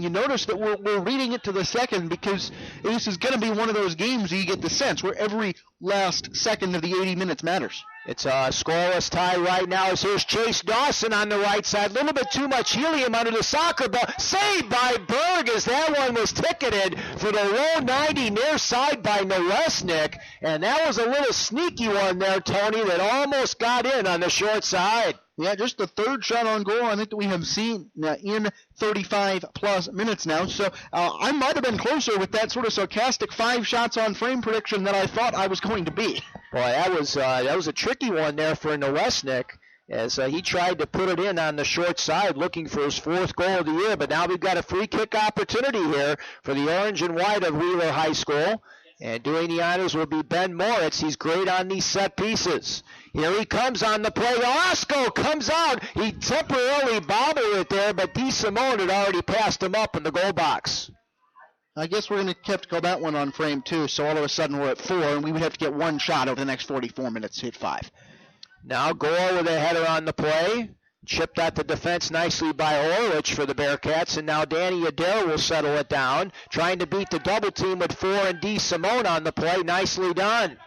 notice that we're reading it to the second, because this is going to be one of those games where you get the sense where every last second of the 80 minutes matters. It's a scoreless tie right now. As here's Chase Dawson on the right side. A little bit too much helium under the soccer ball. Saved by Berg, as that one was ticketed for the low 90 near side by Nowesnik. And that was a little sneaky one there, Tony, that almost got in on the short side. Yeah, just the third shot on goal I think that we have seen in 35-plus minutes now. So I might have been closer with that sort of sarcastic 5 shots on frame prediction than I thought I was going to be. Boy, that was a tricky one there for Nowesnik, as he tried to put it in on the short side, looking for his 4th goal of the year. But now we've got a free kick opportunity here for the orange and white of Wheeler High School. And doing the honors will be Ben Moritz. He's great on these set pieces. Here he comes on the play. Orozco comes out. He temporarily bobbled it there, but DeSimone had already passed him up in the goal box. I guess we're going to have to go that one on frame 2, so all of a sudden we're at 4, and we would have to get one shot over the next 44 minutes to hit 5. Now Gore with a header on the play. Chipped at the defense nicely by Orlich for the Bearcats, and now Danny Adair will settle it down, trying to beat the double team with 4 and DeSimone on the play. Nicely done.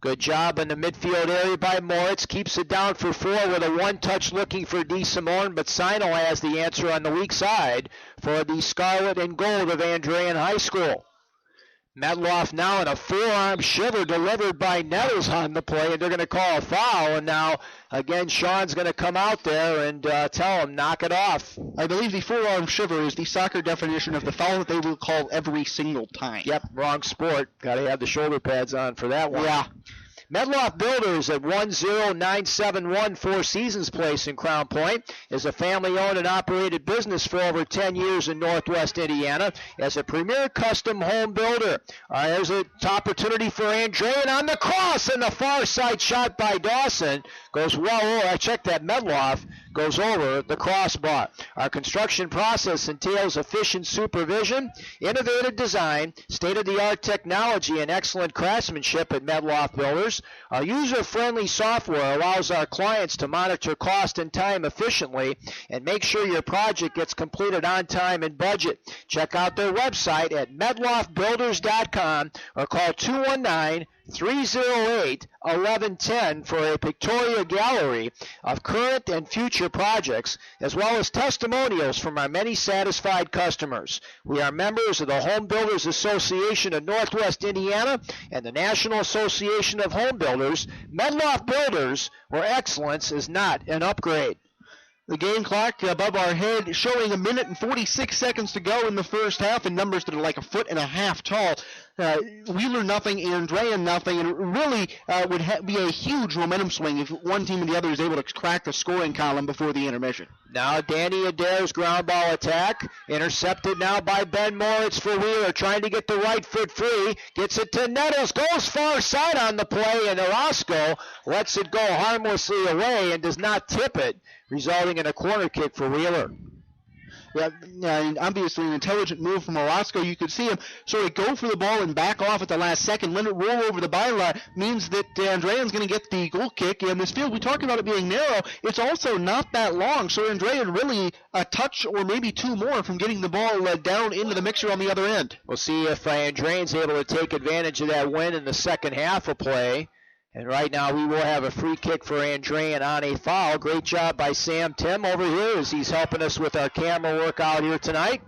Good job in the midfield area by Moritz. Keeps it down for 4 with a one-touch looking for DeSimone, but Seinel has the answer on the weak side for the Scarlet and Gold of Andrean High School. Metloff now in a forearm shiver delivered by Nettles on the play, and they're going to call a foul. And now, again, Sean's going to come out there and tell him, knock it off. I believe the forearm shiver is the soccer definition of the foul that they will call every single time. Yep, wrong sport. Got to have the shoulder pads on for that one. Yeah. Medloff Builders at 10971 Four Seasons Place in Crown Point is a family-owned and operated business for over 10 years in Northwest Indiana as a premier custom home builder. There's an opportunity for Andrean on the cross, and the far side shot by Dawson goes well over. I checked that. Medloff goes over the crossbar. Our construction process entails efficient supervision, innovative design, state-of-the-art technology, and excellent craftsmanship at Medloff Builders. Our user-friendly software allows our clients to monitor cost and time efficiently and make sure your project gets completed on time and budget. Check out their website at medloffbuilders.com or call 308-1110 for a pictorial gallery of current and future projects, as well as testimonials from our many satisfied customers. We are members of the Home Builders Association of Northwest Indiana and the National Association of Home Builders, Medloff Builders, where excellence is not an upgrade. The game clock above our head showing 1 minute and 46 seconds to go in the first half, and numbers that are like 1.5 feet tall. Wheeler nothing, Andrean nothing, and it really would be a huge momentum swing if one team and the other is able to crack the scoring column before the intermission. Now Danny Adair's ground ball attack, intercepted now by Ben Moritz for Wheeler, trying to get the right foot free, gets it to Nettles, goes far side on the play, and Orozco lets it go harmlessly away and does not tip it, resulting in a corner kick for Wheeler. Yeah, obviously an intelligent move from Orozco. You could see him sort of go for the ball and back off at the last second, let it roll over the byline. Means that Andrean's going to get the goal kick. And this field, we talked about it being narrow. It's also not that long, so Andrean really a touch or maybe two more from getting the ball down into the mixer on the other end. We'll see if Andrean's able to take advantage of that win in the second half of play. And right now we will have a free kick for Andrean on a foul. Great job by Sam Tim over here as he's helping us with our camera work out here tonight.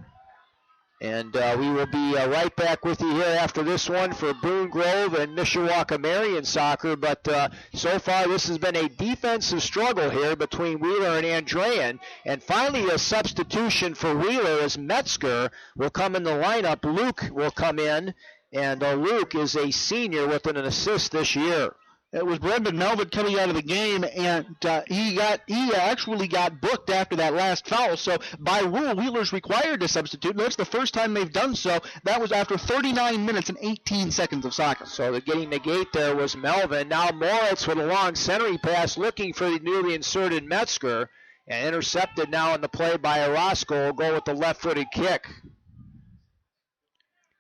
And we will be right back with you here after this one for Boone Grove and Mishawaka Marion soccer. But so far this has been a defensive struggle here between Wheeler and Andrean. And finally a substitution for Wheeler as Metzger will come in the lineup. Luke will come in. And Luke is a senior with an assist this year. It was Brendan Melvin coming out of the game, and he actually got booked after that last foul. So by rule, Wheeler's required to substitute. And that's the first time they've done so. That was after 39 minutes and 18 seconds of soccer. So the getting the gate there was Melvin. Now Moritz with a long centering pass looking for the newly inserted Metzger. And intercepted now in the play by Orozco. Will go with the left-footed kick.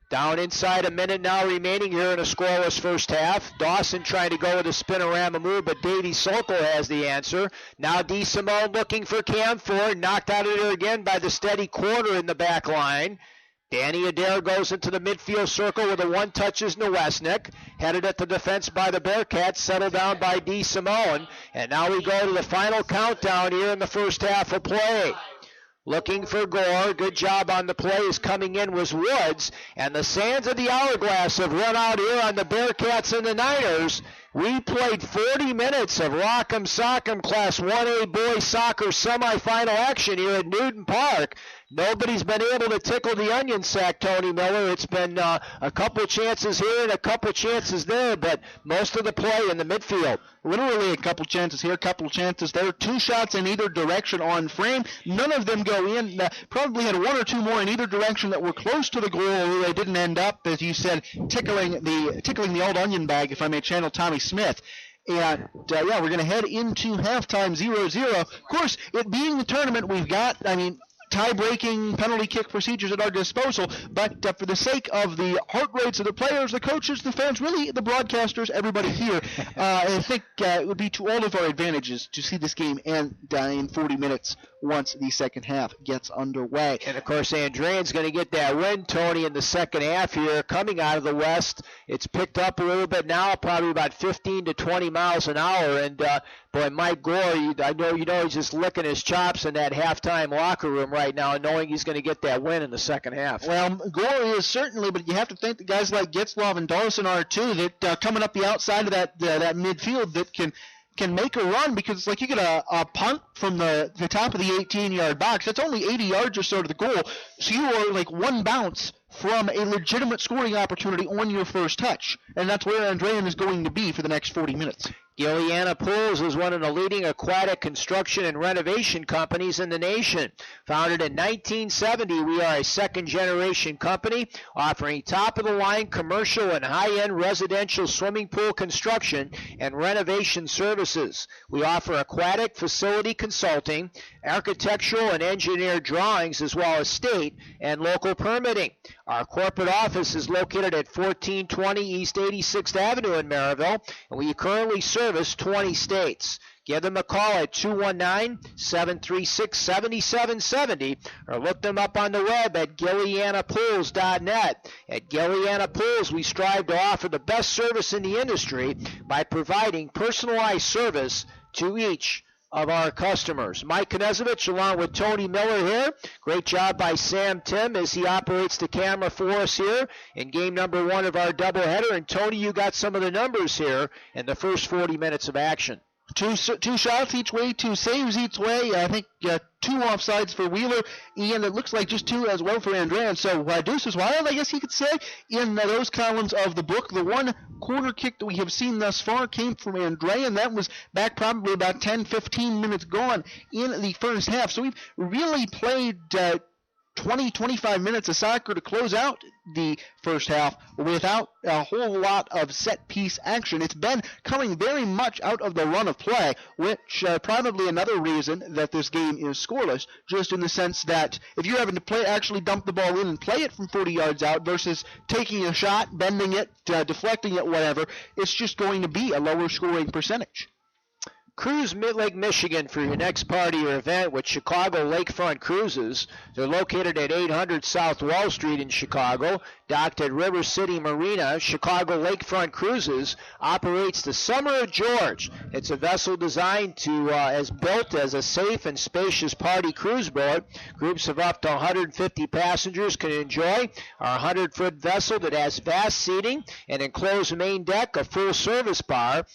Down inside, a minute now remaining here in a scoreless first half. Dawson trying to go with a spinorama move, but Davey Sokol has the answer. Now DeSimone looking for Cam Ford, knocked out of there again by the steady corner in the back line. Danny Adair goes into the midfield circle with a one-touch is Nowesnik. Headed at the defense by the Bearcats, settled down by DeSimone. And now we go to the final countdown here in the first half of play. Looking for Gore. Good job on the play. Is coming in was Woods. And the sands of the hourglass have run out here on the Bearcats and the Niners. We played 40 minutes of Rock'em Sock'em Class 1A boys soccer semifinal action here at Newton Park. Nobody's been able to tickle the onion sack, Tony Miller. It's been a couple chances here and a couple chances there, but most of the play in the midfield. Literally a couple chances here, a couple chances there. 2 shots in either direction on frame. None of them go in. Probably had 1 or 2 more in either direction that were close to the goal. They didn't end up, as you said, tickling the old onion bag, if I may channel Tommy Smith. And, we're going to head into halftime 0-0. Of course, it being the tournament, we've got, tie-breaking penalty kick procedures at our disposal, but for the sake of the heart rates of the players, the coaches, the fans, really the broadcasters, everybody here, I think it would be to all of our advantages to see this game end in 40 minutes once the second half gets underway. And, of course, Andrean's going to get that win, Tony, in the second half here. Coming out of the west, it's picked up a little bit now, probably about 15 to 20 miles an hour. And, boy, Mike Gore, I know he's just licking his chops in that halftime locker room right now, knowing he's going to get that win in the second half. Well, Gore is certainly, but you have to think that guys like Getzlav and Dawson are too, that coming up the outside of that midfield that can make a run, because it's like you get a punt from the top of the 18-yard box. That's only 80 yards or so to the goal. So you are like one bounce from a legitimate scoring opportunity on your first touch. And that's where Andrean is going to be for the next 40 minutes. Gilliana Pools is one of the leading aquatic construction and renovation companies in the nation. Founded in 1970, we are a second-generation company offering top-of-the-line commercial and high-end residential swimming pool construction and renovation services. We offer aquatic facility consulting, architectural and engineered drawings, as well as state and local permitting. Our corporate office is located at 1420 East 86th Avenue in Maryville, and we currently service 20 states. Give them a call at 219-736-7770 or look them up on the web at GillianaPools.net. At Gilliana Pools, we strive to offer the best service in the industry by providing personalized service to each of our customers. Mike Knezovich along with Tony Miller here. Great job by Sam Tim as he operates the camera for us here in game number 1 of our doubleheader. And Tony, you got some of the numbers here in the first 40 minutes of action. Two shots each way, 2 saves each way. I think 2 offsides for Wheeler, and it looks like just 2 as well for Andrean. So deuces wild, I guess you could say, in those columns of the book. The one corner kick that we have seen thus far came from Andrean. That was back probably about 10-15 minutes gone in the first half. So we've really played 20-25 minutes of soccer to close out the first half without a whole lot of set-piece action. It's been coming very much out of the run of play, which probably another reason that this game is scoreless, just in the sense that if you're having to actually dump the ball in and play it from 40 yards out versus taking a shot, bending it, deflecting it, whatever, it's just going to be a lower scoring percentage. Cruise Lake Michigan for your next party or event with Chicago Lakefront Cruises. They're located at 800 South Wall Street in Chicago, docked at River City Marina. Chicago Lakefront Cruises operates the Summer of George. It's a vessel designed to as built as a safe and spacious party cruise boat. Groups of up to 150 passengers can enjoy our 100-foot vessel that has vast seating, an enclosed main deck, a full-service bar,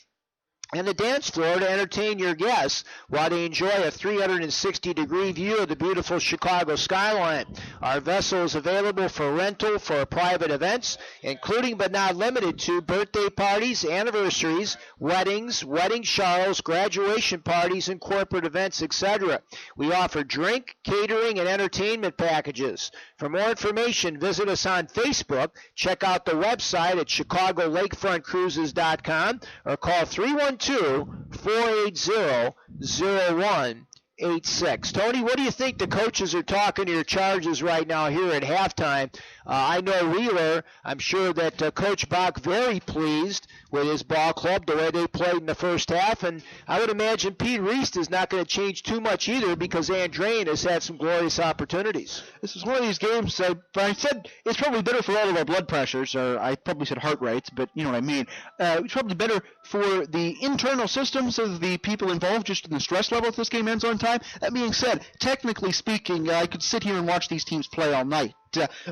and a dance floor to entertain your guests while they enjoy a 360-degree view of the beautiful Chicago skyline. Our vessel is available for rental for private events, including but not limited to birthday parties, anniversaries, weddings, wedding showers, graduation parties, and corporate events, etc. We offer drink, catering, and entertainment packages. For more information, visit us on Facebook, check out the website at ChicagoLakefrontCruises.com, or call 312-480-0186. Tony, what do you think the coaches are talking to your Chargers right now here at halftime? I know Wheeler, I'm sure that Coach Bach very pleased with his ball club, the way they played in the first half, and I would imagine Pete Reist is not going to change too much either because Andrean has had some glorious opportunities. This is one of these games, I said it's probably better for all of our blood pressures, or I probably said heart rates, but you know what I mean. It's probably better for the internal systems of the people involved, just in the stress level if this game ends on time. That being said, technically speaking, I could sit here and watch these teams play all night.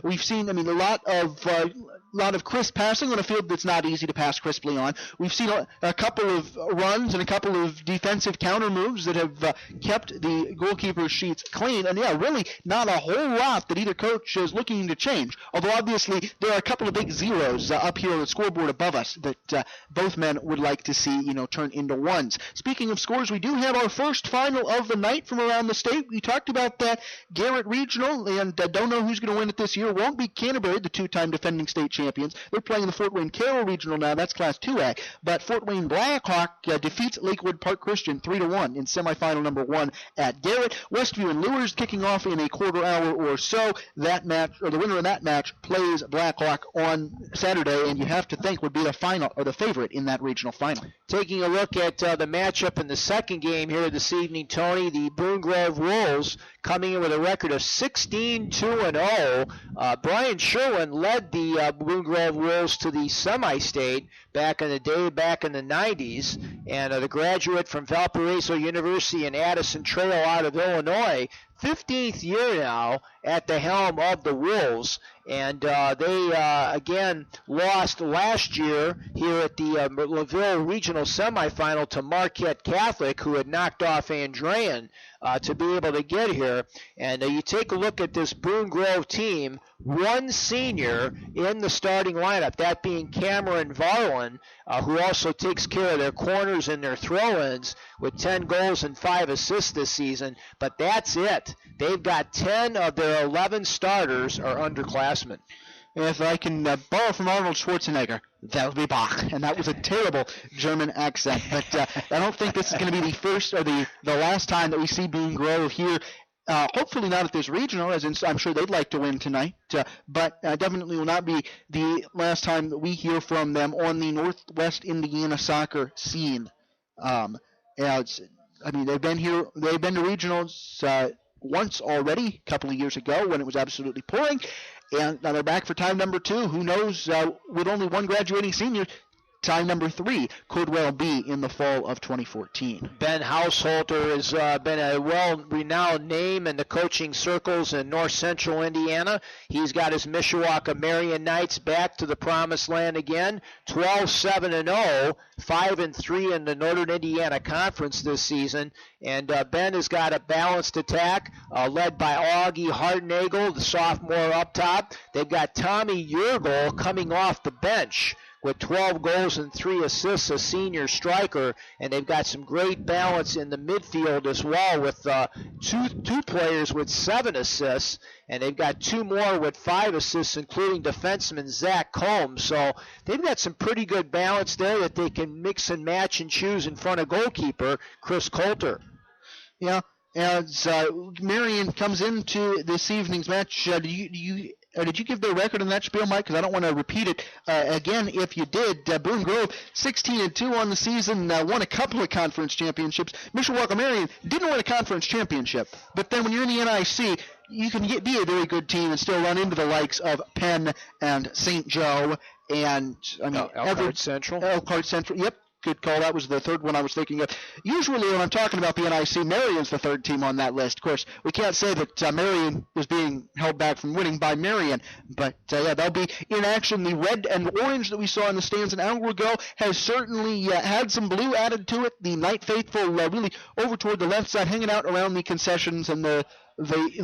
We've seen, a lot of crisp passing on a field that's not easy to pass crisply on. We've seen a couple of runs and a couple of defensive counter moves that have kept the goalkeeper's sheets clean. And, really not a whole lot that either coach is looking to change. Although, obviously, there are a couple of big zeros up here on the scoreboard above us that both men would like to see, turn into ones. Speaking of scores, we do have our first final of the night from around the state. We talked about that Garrett Regional, and don't know who's going to win it this year. Won't be Canterbury, the 2-time defending state champions. They're playing the Fort Wayne Carroll Regional now. That's Class 2A. But Fort Wayne Blackhawk defeats Lakewood Park Christian 3-1 in semifinal number 1 at Garrett. Westview and Lures kicking off in a quarter hour or so. That match, or the winner of that match, plays Blackhawk on Saturday, and you have to think would be the final or the favorite in that regional final. Taking a look at the matchup in the second game here this evening, Tony, the Boone Grove Wolves coming in with a record of 16-2-0. Brian Sherwin led the Boone Grove Wolves to the semi-state back in the day, back in the 90s, and the graduate from Valparaiso University and Addison Trail out of Illinois, 15th year now at the helm of the Wolves, and they again lost last year here at the LaVille Regional Semifinal to Marquette Catholic, who had knocked off Andrean to be able to get here. And you take a look at this Boone Grove team, one senior in the starting lineup, that being Cameron Varlin, who also takes care of their corners and their throw-ins with 10 goals and 5 assists this season. But that's it. They've got 10 of their 11 starters are underclassmen. If I can borrow from Arnold Schwarzenegger, that'll be Bach. And that was a terrible German accent. But I don't think this is going to be the first or the last time that we see Boone Grove here. Hopefully not at this regional, as I'm sure they'd like to win tonight. But definitely will not be the last time that we hear from them on the Northwest Indiana soccer scene. They've been here. They've been to regionals once already, a couple of years ago when it was absolutely pouring, and now they're back for time number 2. Who knows? With only one graduating senior, time number 3 could well be in the fall of 2014. Ben Hausholter has been a well-renowned name in the coaching circles in north central Indiana. He's got his Mishawaka Marion Knights back to the promised land again, 12-7-0, 5-3 in the Northern Indiana Conference this season. And Ben has got a balanced attack led by Augie Hartnagel, the sophomore up top. They've got Tommy Yergel coming off the bench with 12 goals and 3 assists, a senior striker, and they've got some great balance in the midfield as well with two players with 7 assists, and they've got 2 more with 5 assists, including defenseman Zach Combs. So they've got some pretty good balance there that they can mix and match and choose in front of goalkeeper Chris Coulter. Yeah, as Marion comes into this evening's match, did you give the record in that spiel, Mike? Because I don't want to repeat it again. If you did, Boone Grove 16-2 on the season, won a couple of conference championships. Mishawaka Marion didn't win a conference championship, but then when you're in the NIC, you can be a very good team and still run into the likes of Penn and St. Joe and Elkhart Central. Elkhart Central. Yep. Good call. That was the third one I was thinking of. Usually when I'm talking about the NIC, Marion's the third team on that list. Of course, we can't say that Marion is being held back from winning by Marion. But, they'll be in action. The red and orange that we saw in the stands an hour ago has certainly had some blue added to it. The Night Faithful really over toward the left side, hanging out around the concessions and the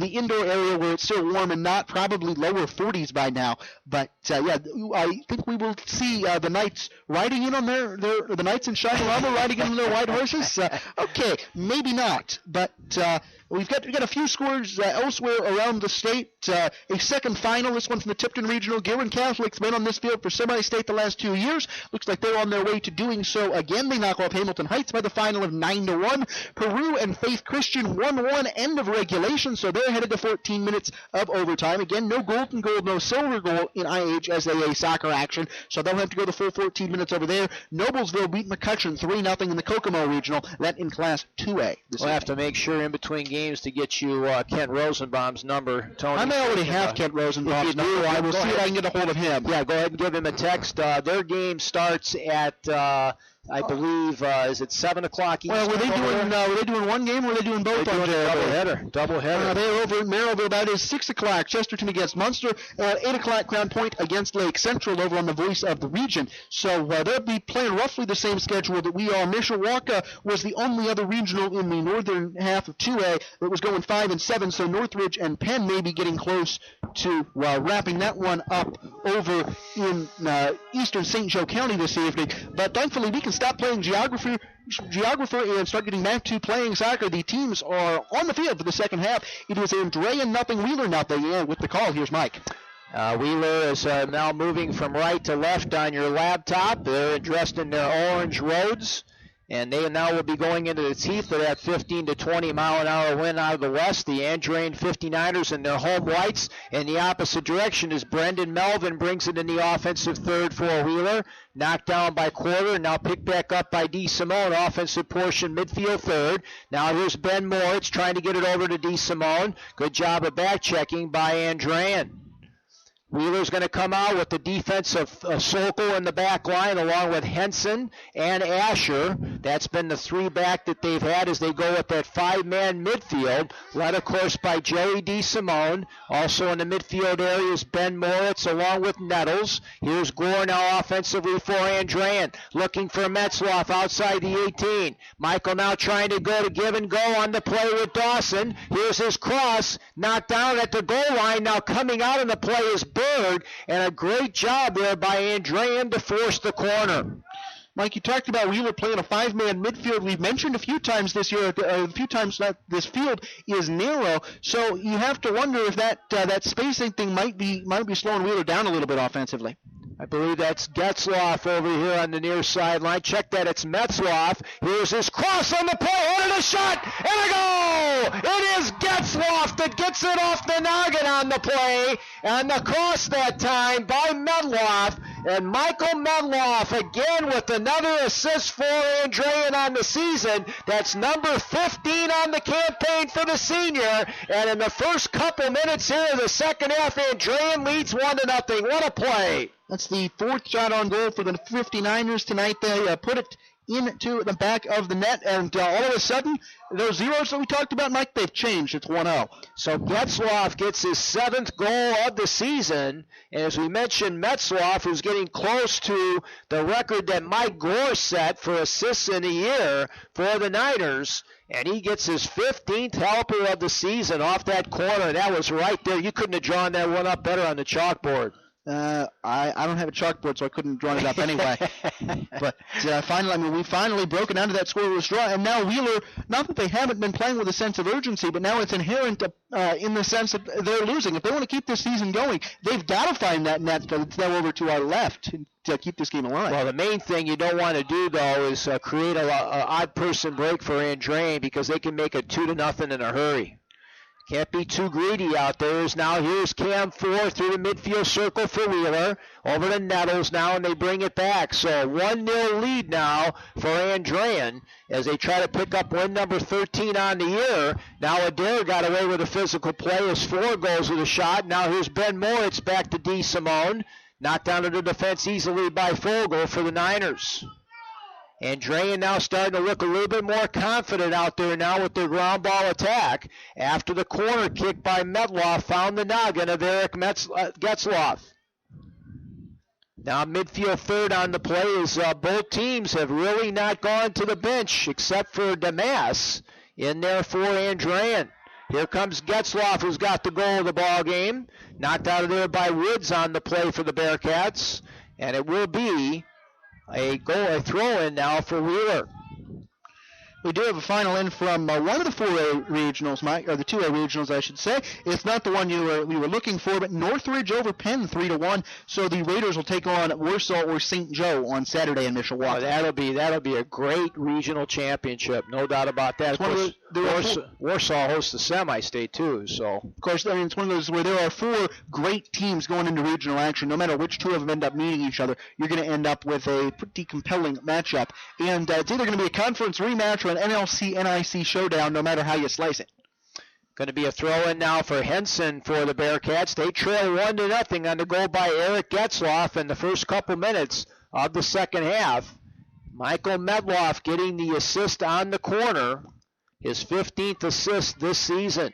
indoor area where it's still warm and not, probably lower 40s by now. But, I think we will see the Knights riding in on the Knights in shining armor riding in on their white horses. Okay, maybe not. But we've got a few scores elsewhere around the state. A second final, this one from the Tipton Regional. Gilman Catholic's been on this field for semi-state the last 2 years. Looks like they're on their way to doing so again. They knock off Hamilton Heights by the final of 9-1. Peru and Faith Christian 1-1, end of regulation, so they're headed to 14 minutes of overtime. Again, no gold and gold, no silver goal in IHSAA soccer action, so they'll have to go the full 14 minutes over there. Noblesville beat McCutcheon 3-0 in the Kokomo Regional, that in Class 2A. We'll have to make sure in between games to get you Kent Rosenbaum's number, Tony. I may already have Kent Rosenbaum's number. I will see if I can get a hold of him. Yeah, go ahead and give him a text. Their game starts at I believe, is it 7 o'clock Eastern? Well, were they doing one game or were they doing both? They're doing double header. They're over at Merrillville. That is 6 o'clock, Chesterton against Munster. 8 o'clock, Crown Point against Lake Central over on the Voice of the Region. So they'll be playing roughly the same schedule that we are. Mishawaka was the only other regional in the northern half of 2A that was going 5-7, so Northridge and Penn may be getting close to wrapping that one up over in eastern St. Joe County this evening. But thankfully, we can stop playing geographer and start getting back to playing soccer. The teams are on the field for the second half. It is Andrean 0, Wheeler 0. And with the call, here's Mike. Wheeler is now moving from right to left on your laptop. They're dressed in their orange roads, and they now will be going into the teeth of that 15 to 20 mile an hour wind out of the west. The Andrean 59ers in their home whites. In the opposite direction is Brendan Melvin, brings it in the offensive third for Wheeler. Knocked down by Quarter, now picked back up by D. Simone, offensive portion, midfield third. Now here's Ben Moritz trying to get it over to D. Simone. Good job of back checking by Andrean. Wheeler's going to come out with the defense of Sokol in the back line along with Henson and Asher. That's been the 3-back that they've had as they go with that 5-man midfield, led, of course, by Joey D. Simone. Also in the midfield area is Ben Moritz along with Nettles. Here's Gore now offensively for Andrean, looking for Metzloff outside the 18. Michael now trying to go to give and go on the play with Dawson. Here's his cross, knocked down at the goal line. Now coming out in the play is Bird, and a great job there by Andrean to force the corner. Mike, you talked about Wheeler playing a 5-man midfield. We've mentioned a few times this year, that this field is narrow, so you have to wonder if that spacing thing might be slowing Wheeler down a little bit offensively. I believe that's Getzloff over here on the near sideline. Check that, it's Metzloff. Here's his cross on the play, and a shot, and a goal! It is Getzloff that gets it off the noggin on the play, and the cross that time by Metloff, And Michael Medloff again with another assist for Andrean on the season. That's number 15 on the campaign for the senior. And in the first couple minutes here of the second half, Andrean leads 1-0. What a play. That's the fourth shot on goal for the 59ers tonight. They put it into the back of the net, and all of a sudden, those zeros that we talked about, Mike, they've changed. It's 1-0. So Getzloff gets his 7th goal of the season, and as we mentioned, Metzloff, who's getting close to the record that Mike Gore set for assists in a year for the Niners, and he gets his 15th helper of the season off that corner. That was right there. You couldn't have drawn that one up better on the chalkboard. I don't have a chalkboard, so I couldn't draw it up anyway. But we finally broken out of that scoreless draw, and now Wheeler, not that they haven't been playing with a sense of urgency, but now it's inherent in the sense that they're losing. If they want to keep this season going, they've got to find that net that's now over to our left to keep this game alive. Well, the main thing you don't want to do, though, is create an odd person break for Andrean, because they can make it 2-0 in a hurry. Can't be too greedy out there. Here's Cam Ford through the midfield circle for Wheeler. Over to Nettles now, and they bring it back. So 1-0 lead now for Andrean as they try to pick up win number 13 on the year. Now Adair got away with a physical play as Ford goes with a shot. Now here's Ben Moritz back to D. Simone. Knocked down to the defense easily by Fogel for the Niners. Andrean now starting to look a little bit more confident out there now with their ground ball attack after the corner kick by Medloff found the noggin of Eric Getzloff. Now midfield third on the play is both teams have really not gone to the bench except for Damas in there for Andrean. Here comes Getzloff, who's got the goal of the ball game. Knocked out of there by Woods on the play for the Bearcats. And it will be a throw-in now for Wheeler. We do have a final in from one of the 4A regionals, Mike, or the 2A regionals, I should say. It's not the one we were looking for, but Northridge over Penn 3-1. So the Raiders will take on Warsaw or St. Joe on Saturday in Mishawaka. Oh, that'll be a great regional championship, no doubt about that. Warsaw hosts the semi-state too. So of course, I mean, it's one of those where there are 4 great teams going into regional action. No matter which 2 of them end up meeting each other, you're going to end up with a pretty compelling matchup. And it's either going to be a conference rematch or an NLC-NIC showdown, no matter how you slice it. Going to be a throw-in now for Henson for the Bearcats. They trail 1-0 on the goal by Eric Getzloff in the first couple minutes of the second half. Michael Medloff getting the assist on the corner, his 15th assist this season.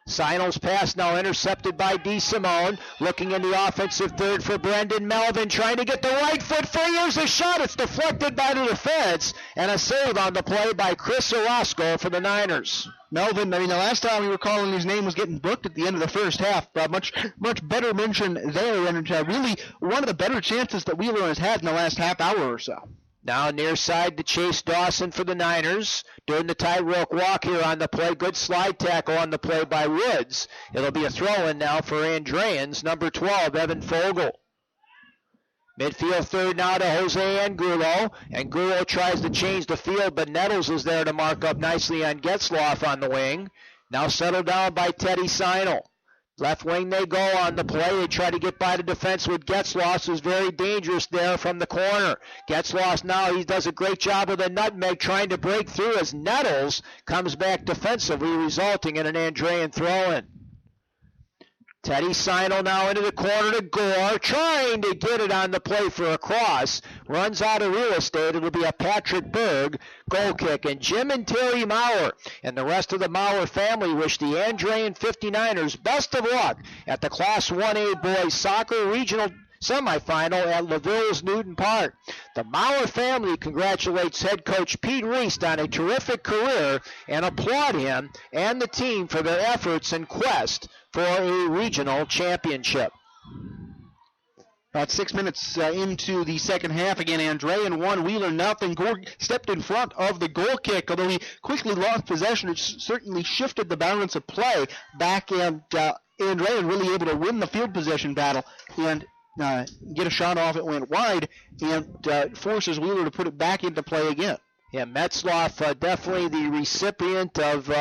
Sinel's pass now intercepted by D. Simone. Looking in the offensive third for Brendan Melvin, trying to get the right foot. Fires a shot. It's deflected by the defense. And a save on the play by Chris Orozco for the Niners. Melvin, I mean, the last time we were calling his name was getting booked at the end of the first half. Much better mention there, and really one of the better chances that Wheeler has had in the last half hour or so. Now near side to Chase Dawson for the Niners. Doing the tightrope walk here on the play. Good slide tackle on the play by Woods. It'll be a throw-in now for Andrean's number 12, Evan Fogel. Midfield third now to Jose Angulo. Angulo tries to change the field, but Nettles is there to mark up nicely on Getzloff on the wing. Now settled down by Teddy Sinel. Left wing they go on the play. They try to get by the defense with Getzloff, who's very dangerous there from the corner. Getzloff now, he does a great job with a nutmeg trying to break through as Nettles comes back defensively, resulting in an Andrean throw-in. Teddy Sinel now into the corner to Gore, trying to get it on the play for a cross. Runs out of real estate. It'll be a Patrick Berg goal kick. And Jim and Terry Maurer and the rest of the Maurer family wish the Andrean 59ers best of luck at the Class 1A Boys Soccer Regional semifinal at LaVille's Newton Park. The Maurer family congratulates head coach Pete Reist on a terrific career and applaud him and the team for their efforts in quest for a regional championship. About 6 minutes into the second half, again, Andrean 1, Wheeler nothing. Gore stepped in front of the goal kick, although he quickly lost possession. It certainly shifted the balance of play back, and Andrean really able to win the field possession battle and get a shot off. It went wide and forces Wheeler to put it back into play again. Yeah, Metzloff definitely the recipient of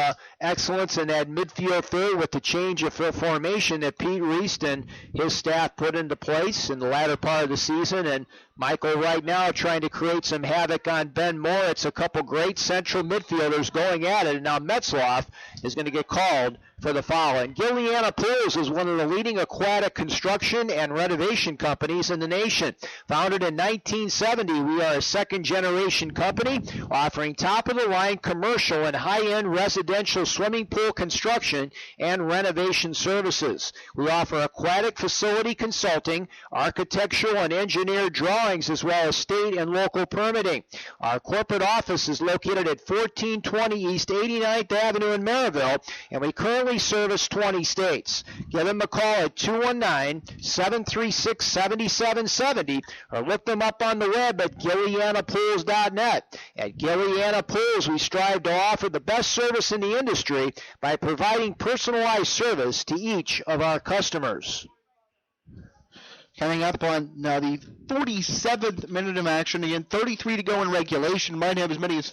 excellence in that midfield third with the change of formation that Pete Reist and his staff put into place in the latter part of the season. And Michael right now trying to create some havoc on Ben Moritz. A couple great central midfielders going at it. And now Metzloff is going to get called for the foul. And Gilliana Pools is one of the leading aquatic construction and renovation companies in the nation. Founded in 1970, we are a second-generation company offering top-of-the-line commercial and high-end residential swimming pool construction and renovation services. We offer aquatic facility consulting, architectural and engineered drawings, as well as state and local permitting. Our corporate office is located at 1420 East 89th Avenue in Maryville, and we currently service 20 states. Give them a call at 219-736-7770 or look them up on the web at GillianaPools.net. At Gilliana Pools, we strive to offer the best service in the industry by providing personalized service to each of our customers. Coming up on the 47th minute of action, again, 33 to go in regulation. Might have as many as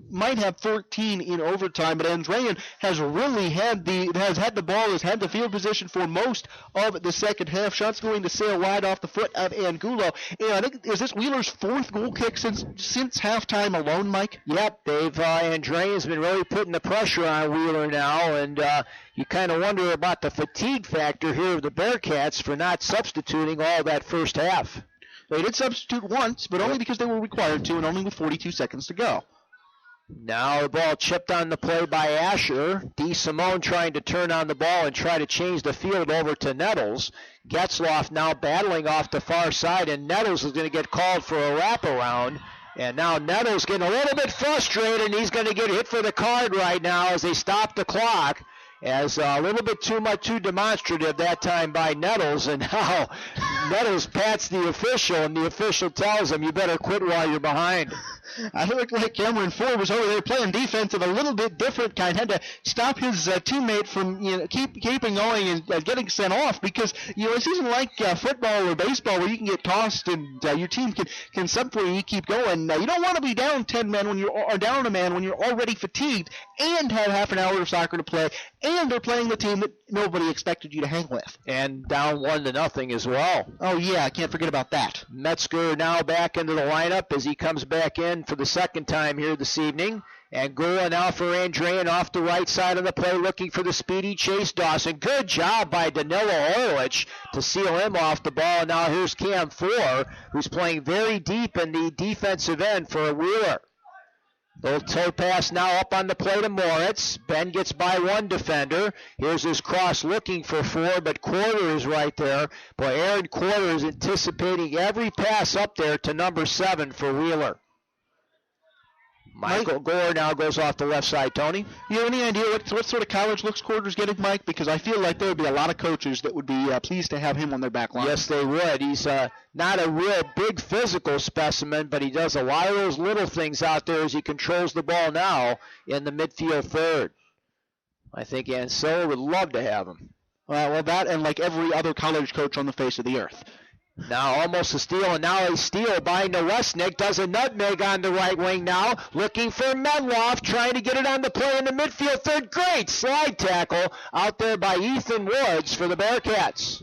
might have 14 in overtime. But Andrean has really had the ball, has had the field position for most of the second half. Shots going to sail wide off the foot of Angulo. And I think, is this Wheeler's fourth goal kick since halftime alone, Mike? Yep, Andrean's been really putting the pressure on Wheeler now, and you kind of wonder about the fatigue factor here of the Bearcats for not substituting all that first half. They did substitute once, but only because they were required to, and only with 42 seconds to go. Now the ball chipped on the play by Asher. DeSimone trying to turn on the ball and try to change the field over to Nettles. Getzloff now battling off the far side, and Nettles is going to get called for a wraparound. And now Nettles getting a little bit frustrated, and he's going to get hit for the card right now as they stop the clock. As a little bit too demonstrative that time by Nettles, and now Nettles pats the official, and the official tells him, you better quit while you're behind. I looked like Cameron Ford was over there playing defense of a little bit different kind. Had to stop his teammate from keeping going and getting sent off because this isn't like football or baseball where you can get tossed and your team can sub for you. You keep going. You don't want to be down 10 men or down a man when you're already fatigued and have half an hour of soccer to play, and they're playing the team that nobody expected you to hang with. And down 1-0 as well. Oh yeah, I can't forget about that. Metzger now back into the lineup as he comes back in for the second time here this evening. And Gula now for Andrean off the right side of the play, looking for the speedy Chase Dawson. Good job by Danilo Orlich to seal him off the ball. And now here's Cam Four, who's playing very deep in the defensive end for Wheeler. Little toe pass now up on the play to Moritz. Ben gets by one defender. Here's his cross looking for Four, but Quarter is right there. Boy, Aaron Quarter is anticipating every pass up there to number 7 for Wheeler. Michael Gore now goes off the left side. Tony? You have any idea what sort of college looks Quarter's getting, Mike? Because I feel like there would be a lot of coaches that would be pleased to have him on their back line. Yes, they would. He's not a real big physical specimen, but he does a lot of those little things out there as he controls the ball now in the midfield third. I think Ansel would love to have him. Well, that and like every other college coach on the face of the earth. Now almost a steal, and now a steal by Nowesnik. Does a nutmeg on the right wing now. Looking for Medloff, trying to get it on the play in the midfield third. Great slide tackle out there by Ethan Woods for the Bearcats.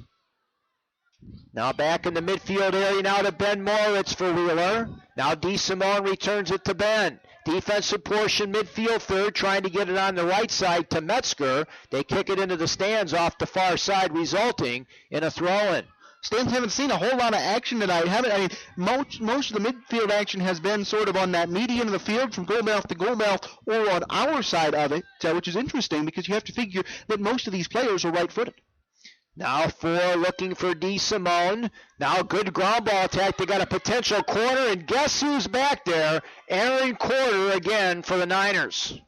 Now back in the midfield area now to Ben Moritz for Wheeler. Now DeSimone returns it to Ben. Defensive portion, midfield third, trying to get it on the right side to Metzger. They kick it into the stands off the far side, resulting in a throw-in. Stands haven't seen a whole lot of action tonight. Most of the midfield action has been sort of on that median of the field from goalmouth to goalmouth or on our side of it, which is interesting because you have to figure that most of these players are right-footed. Now Four looking for DeSimone. Now good ground ball attack. They got a potential corner, and guess who's back there? Aaron Quarter again for the Niners.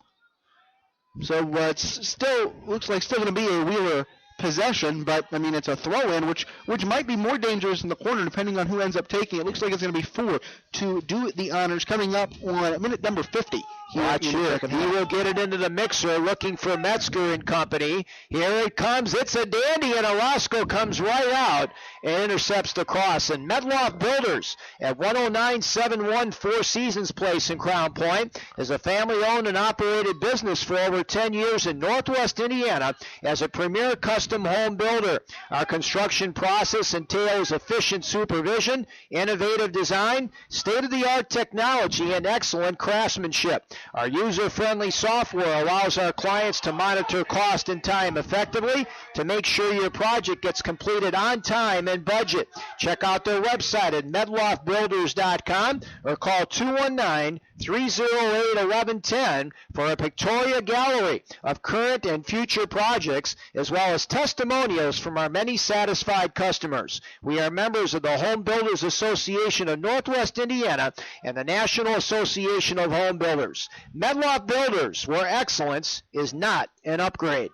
So it's still looks like still going to be a Wheeler possession, but it's a throw-in, which might be more dangerous in the corner depending on who ends up taking it. Looks like it's going to be Four to do the honors coming up on minute number 50 here Watch in the here. second He half. will get it into the mixer, looking for Metzger and company. Here it comes. It's a dandy, and Orozco comes right out and intercepts the cross. And Medloff Builders at 10971 Four Seasons Place in Crown Point is a family-owned and operated business for over 10 years in Northwest Indiana as a premier custom home builder. Our construction process entails efficient supervision, innovative design, state-of-the-art technology, and excellent craftsmanship. Our user-friendly software allows our clients to monitor cost and time effectively to make sure your project gets completed on time and budget. Check out their website at medloffbuilders.com or call 219-308-1110 for a pictorial gallery of current and future projects, as well as testimonials from our many satisfied customers. We are members of the Home Builders Association of Northwest Indiana and the National Association of Home Builders. Medloff Builders, where excellence is not an upgrade.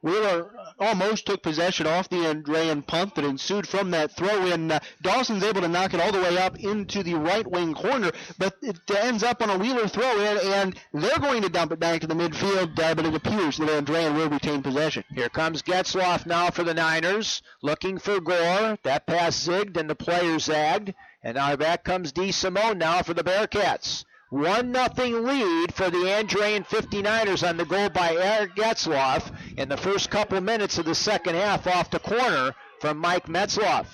Wheeler almost took possession off the Andrean punt that ensued from that throw-in. Dawson's able to knock it all the way up into the right wing corner, but it ends up on a Wheeler throw-in, and they're going to dump it back to the midfield, but it appears that Andrean will retain possession. Here comes Getzloff now for the Niners, looking for Gore. That pass zigged and the player zagged, and now back comes D. Simone now for the Bearcats. 1-0 lead for the Andrean 59ers on the goal by Eric Getzloff in the first couple minutes of the second half off the corner from Mike Metzloff.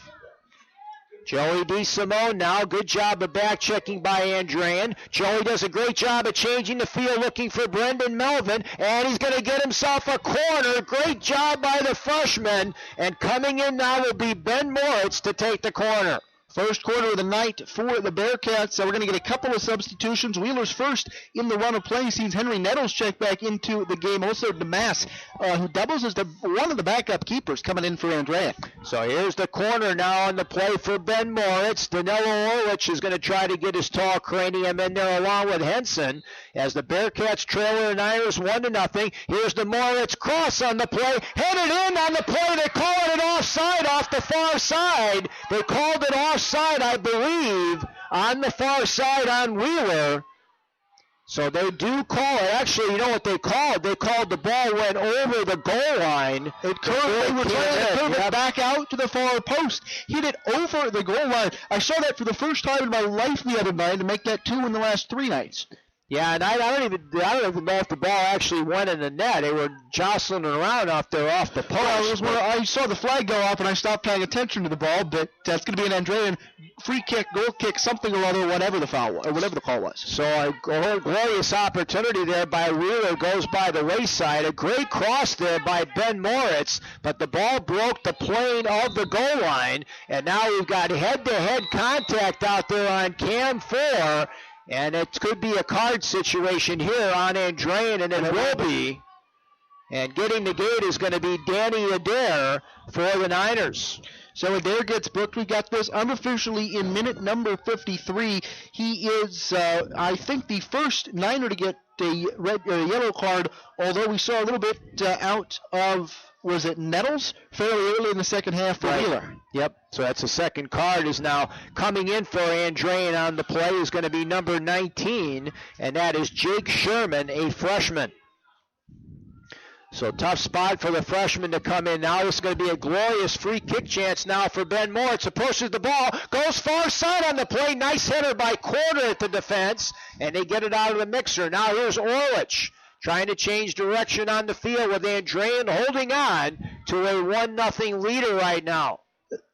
Joey D. Simone now, good job of back checking by Andrean. Joey does a great job of changing the field, looking for Brendan Melvin, and he's going to get himself a corner. Great job by the freshman, and coming in now will be Ben Moritz to take the corner. First quarter of the night for the Bearcats. We're going to get a couple of substitutions. Wheeler's first in the run of play sees Henry Nettles check back into the game. Also DeMass, who doubles as one of the backup keepers coming in for Andrea. So here's the corner now on the play for Ben Moritz. Danilo Orlich is going to try to get his tall cranium in there along with Henson as the Bearcats trail the Niners 1-0. Here's the Moritz cross on the play. Headed in on the play. They call it offside off the far side. They called it offside, I believe, on the far side on Wheeler. So they do call it. Actually, you know what they called? They called the ball went over the goal line. It curved. They were trying to curve it back out to the far post. Hit it over the goal line. I saw that for the first time in my life the other night to make that 2 in the last 3 nights. Yeah, and I don't even know if the ball actually went in the net. They were jostling it around off there off the post. Well, it was where I saw the flag go up and I stopped paying attention to the ball, but that's going to be an Andrean free kick, goal kick, something or other, whatever the foul or whatever the call was. So a glorious opportunity there by Wheeler goes by the wayside. A great cross there by Ben Moritz, but the ball broke the plane of the goal line, and now we've got head-to-head contact out there on Cam 4. And it could be a card situation here on Andrean, and it will be. And getting the gate is going to be Danny Adair for the Niners. So Adair gets booked. We got this unofficially in minute number 53. He is, I think, the first Niner to get a red or a yellow card, although we saw a little bit out of, was it Nettles, fairly early in the second half for Wheeler. Yep, so that's the second card is now coming in for Andrean on the play is going to be number 19, and that is Jake Sherman, a freshman. So tough spot for the freshman to come in now. This is going to be a glorious free kick chance now for Ben Moritz. Approaches the ball, goes far side on the play. Nice header by Quarter at the defense, and they get it out of the mixer. Now here's Orlich trying to change direction on the field with Andrean holding on to a 1-0 leader right now.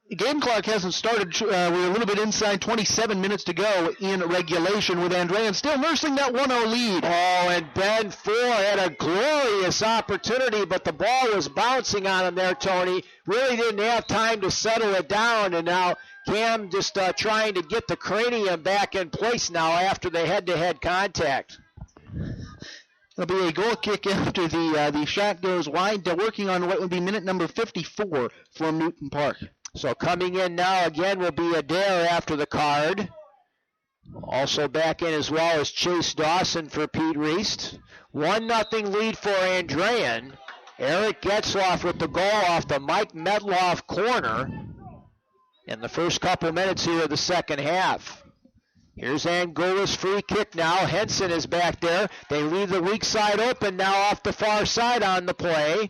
The game clock hasn't started. We're a little bit inside 27 minutes to go in regulation with Andrean still nursing that 1-0 lead. Oh, and Ben Ford had a glorious opportunity, but the ball was bouncing on him there, Tony. Really didn't have time to settle it down, and now Cam just trying to get the cranium back in place now after the head-to-head contact. There'll be a goal kick after the shot goes wide. They're working on what would be minute number 54 from Newton Park. So coming in now again will be Adair after the card. Also back in as well as Chase Dawson for Pete Reist. 1-0 lead for Andrean. Eric Getzloff with the goal off the Mike Medloff corner in the first couple minutes here of the second half. Here's Angola's free kick now. Henson is back there. They leave the weak side open now off the far side on the play.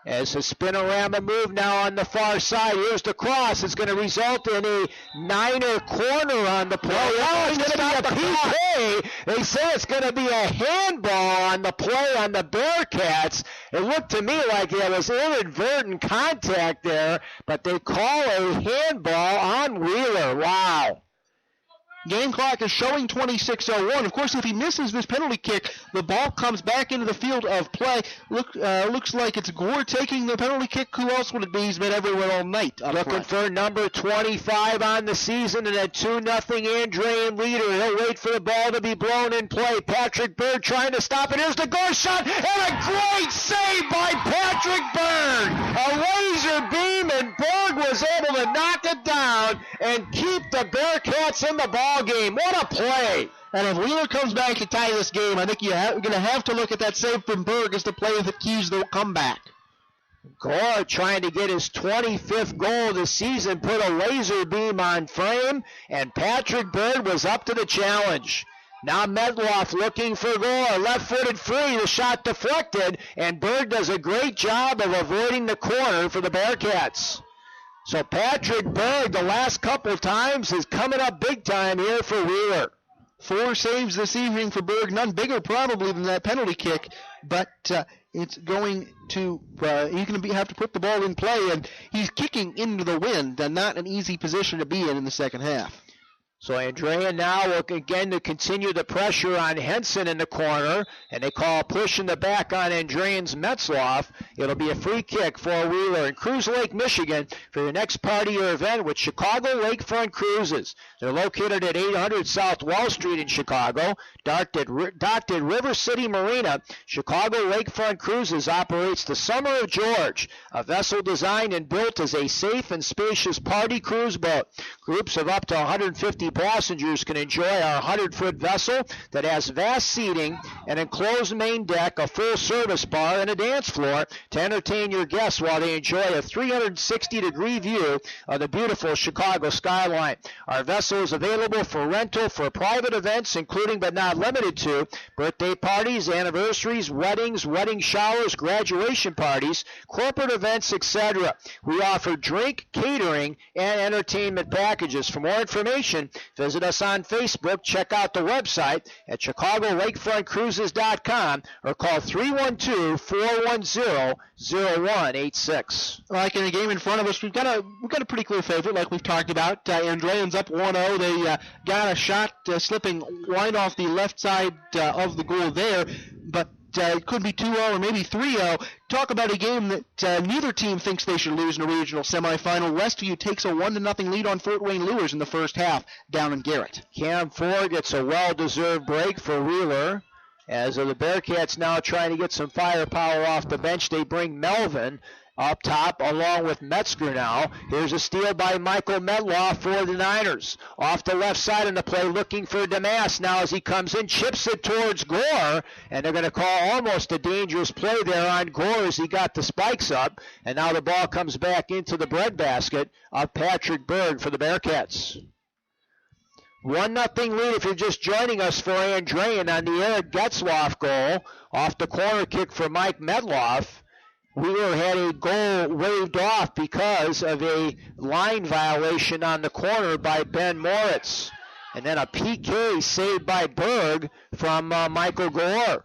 As a spinorama move now on the far side. Here's the cross. It's going to result in a Niner corner on the play. Oh, it's going to be a PK. They say it's going to be a handball on the play on the Bearcats. It looked to me like there was inadvertent contact there, but they call a handball on Wheeler. Wow. Game clock is showing 26:01. Of course, if he misses this penalty kick, the ball comes back into the field of play. Looks like it's Gore taking the penalty kick. Who else would it be? He's been everywhere all night. Looking for number 25 on the season and a 2-0 Andrean leader. He'll wait for the ball to be blown in play. Patrick Bird trying to stop it. Here's the Gore shot, and a great save by Patrick Bird. A laser beam, and Berg was able to knock it down and keep the Bearcats in the ball game. What a play. And if Wheeler comes back to tie this game, I think you're going to have to look at that save from Berg as the play that keys the comeback. Gore trying to get his 25th goal of the season, put a laser beam on frame, and Patrick Bird was up to the challenge. Now Medloff looking for Gore, left-footed free, the shot deflected, and Bird does a great job of avoiding the corner for the Bearcats. So Patrick Berg, the last couple times, is coming up big time here for Wheeler. 4 saves this evening for Berg, none bigger probably than that penalty kick, but it's going to, he's going to have to put the ball in play, and he's kicking into the wind, and not an easy position to be in the second half. So Andrean now looking again to continue the pressure on Henson in the corner, and they call a push in the back on Andrean's Metzloff. It'll be a free kick for Wheeler in Cruise Lake, Michigan for the next party or event with Chicago Lakefront Cruises. They're located at 800 South Wall Street in Chicago, docked at River City Marina. Chicago Lakefront Cruises operates the Summer of George, a vessel designed and built as a safe and spacious party cruise boat. Groups of up to 150 passengers can enjoy our 100-foot vessel that has vast seating, an enclosed main deck, a full-service bar, and a dance floor to entertain your guests while they enjoy a 360-degree view of the beautiful Chicago skyline. Our vessel is available for rental for private events, including but not limited to birthday parties, anniversaries, weddings, wedding showers, graduation parties, corporate events, etc. We offer drink, catering, and entertainment packages. For more information, visit us on Facebook, check out the website at ChicagoLakefrontCruises.com, or call 312-410-0186. Like in the game in front of us, we've got a pretty clear favorite, like we've talked about. Andrean's up 1-0. They got a shot slipping wide off the left side of the goal there, but it could be 2-0 or maybe 3-0. Talk about a game that neither team thinks they should lose in a regional semifinal. Westview takes a 1-0 lead on Fort Wayne Lures in the first half down in Garrett. Cam Ford gets a well-deserved break for Wheeler. As the Bearcats now trying to get some firepower off the bench, they bring Melvin up top along with Metzger now. Here's a steal by Michael Medloff for the Niners. Off the left side in the play, looking for Damas now as he comes in, chips it towards Gore, and they're going to call almost a dangerous play there on Gore as he got the spikes up, and now the ball comes back into the breadbasket of Patrick Bird for the Bearcats. 1-0 lead if you're just joining us for Andrean on the Eric Getzloff goal. Off the corner kick for Mike Medloff. Wheeler had a goal waved off because of a line violation on the corner by Ben Moritz. And then a PK saved by Berg from Michael Gore.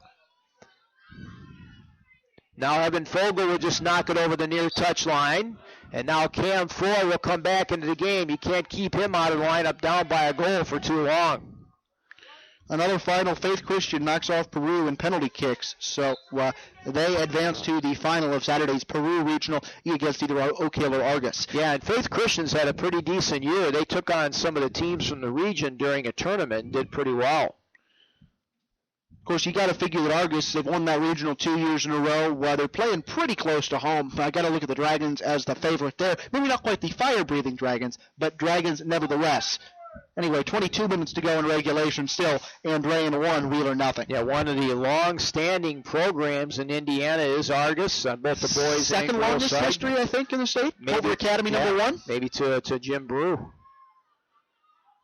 Now Evan Fogel will just knock it over the near touch line. And now Cam Ford will come back into the game. You can't keep him out of the lineup down by a goal for too long. Another final, Faith Christian knocks off Peru in penalty kicks, so they advance to the final of Saturday's Peru Regional against either Oak Hill or Argus. Yeah, and Faith Christian's had a pretty decent year. They took on some of the teams from the region during a tournament and did pretty well. Of course, you got to figure that Argus, they've won that regional 2 years in a row. They're playing pretty close to home. I got to look at the Dragons as the favorite there. Maybe not quite the fire-breathing Dragons, but Dragons nevertheless. Anyway, 22 minutes to go in regulation still. Andrean 1, Wheeler 0. Yeah, one of the long-standing programs in Indiana is Argus on both the boys and second longest side. History, I think, in the state. Maybe, over Academy number 1. Maybe to Jim Brew.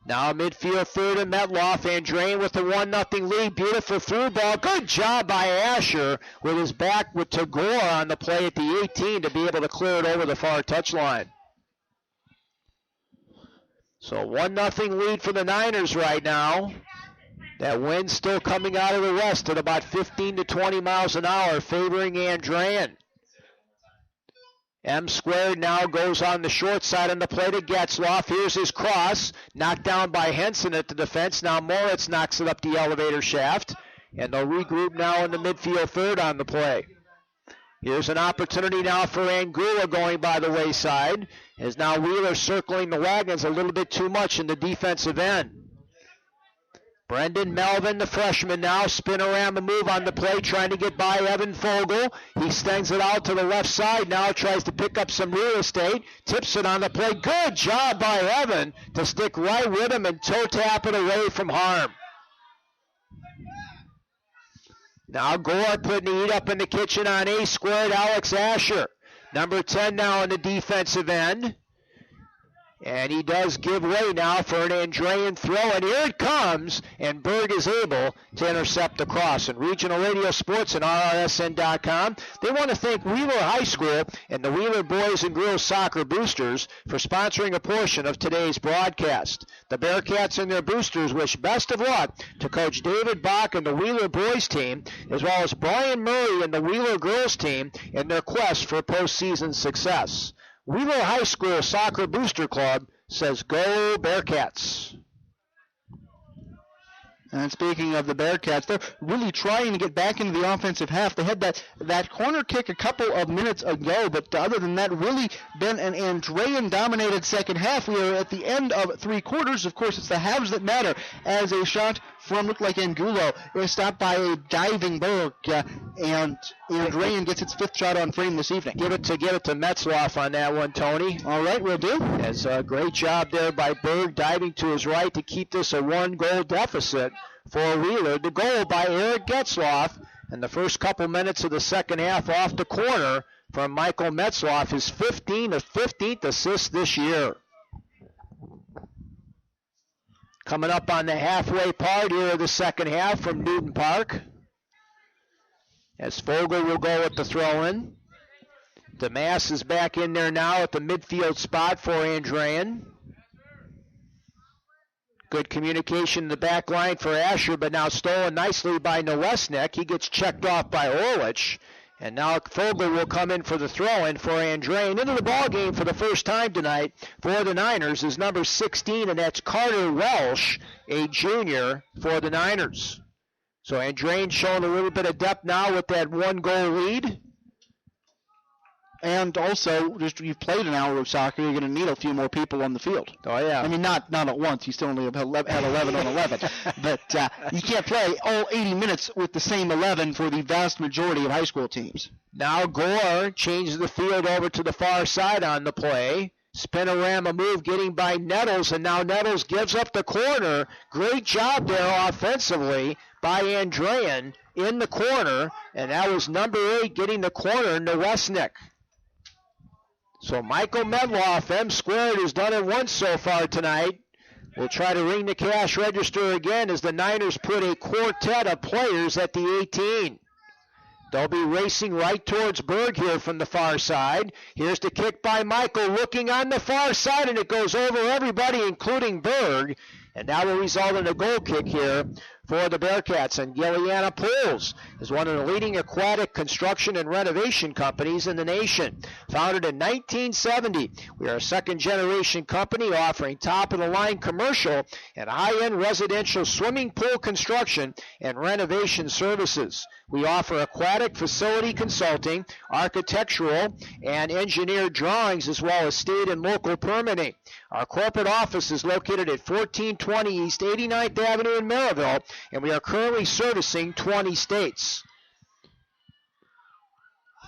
Now midfield third and Metloff. Andrean with the 1-0 lead. Beautiful through ball. Good job by Asher with his back with Tagore on the play at the 18 to be able to clear it over the far touchline. So 1-0 lead for the Niners right now. That wind still coming out of the west at about 15 to 20 miles an hour, favoring Andrean. M squared now goes on the short side on the play to Getzloff. Here's his cross, knocked down by Henson at the defense. Now Moritz knocks it up the elevator shaft, and they'll regroup now in the midfield third on the play. Here's an opportunity now for Angula going by the wayside, as now Wheeler circling the wagons a little bit too much in the defensive end. Brendan Melvin, the freshman now, spin-around move on the play, trying to get by Evan Fogel. He stings it out to the left side now, tries to pick up some real estate, tips it on the play. Good job by Evan to stick right with him and toe tap it away from harm. Now Gore putting the heat up in the kitchen on A squared, Alex Asher. Number 10 now in the defensive end. And he does give way now for an Andrean throw, and here it comes, and Berg is able to intercept the cross. And Regional Radio Sports and RRSN.com, they want to thank Wheeler High School and the Wheeler Boys and Girls Soccer Boosters for sponsoring a portion of today's broadcast. The Bearcats and their boosters wish best of luck to Coach David Bach and the Wheeler Boys team, as well as Brian Murray and the Wheeler Girls team in their quest for postseason success. Wheeler High School Soccer Booster Club says, go Bearcats. And speaking of the Bearcats, they're really trying to get back into the offensive half. They had that corner kick a couple of minutes ago, but other than that, really been an Andrean-dominated second half. We are at the end of three quarters. Of course, it's the halves that matter, as a shot from looked like Angulo is stopped by a diving Berg, and Andrean gets its fifth shot on frame this evening. Give it to Metzloff on that one, Tony. All right, we'll do. As a great job there by Berg, diving to his right to keep this a one-goal deficit for Wheeler. The goal by Eric Getzloff in the first couple minutes of the second half off the corner from Michael Metzloff, his 15th assist this year. Coming up on the halfway part here of the second half from Newton Park, as Fogel will go with the throw-in. DeMass is back in there now at the midfield spot for Andrean. Good communication in the back line for Asher, but now stolen nicely by Nowesnik. He gets checked off by Orlich. And now Fogel will come in for the throw-in for Andrean. Into the ball game for the first time tonight for the Niners is number 16, and that's Carter Welsh, a junior for the Niners. So Andrean showing a little bit of depth now with that one-goal lead. And also, just you've played an hour of soccer, you're going to need a few more people on the field. Oh, yeah. I mean, not at once. You still only have 11 on 11. But you can't play all 80 minutes with the same 11 for the vast majority of high school teams. Now Gore changes the field over to the far side on the play. Spinorama move getting by Nettles, and now Nettles gives up the corner. Great job there offensively by Andrean in the corner, and that was number 8 getting the corner, Nowesnik. So Michael Medloff, M squared, has done it once so far tonight. We'll try to ring the cash register again as the Niners put a quartet of players at the 18. They'll be racing right towards Berg here from the far side. Here's the kick by Michael, looking on the far side, and it goes over everybody, including Berg. And that will result in a goal kick here for the Bearcats. And Gilliana Pools is one of the leading aquatic construction and renovation companies in the nation. Founded in 1970, we are a second-generation company offering top-of-the-line commercial and high-end residential swimming pool construction and renovation services. We offer aquatic facility consulting, architectural and engineered drawings, as well as state and local permitting. Our corporate office is located at 1420 East 89th Avenue in Maryville, and we are currently servicing 20 states.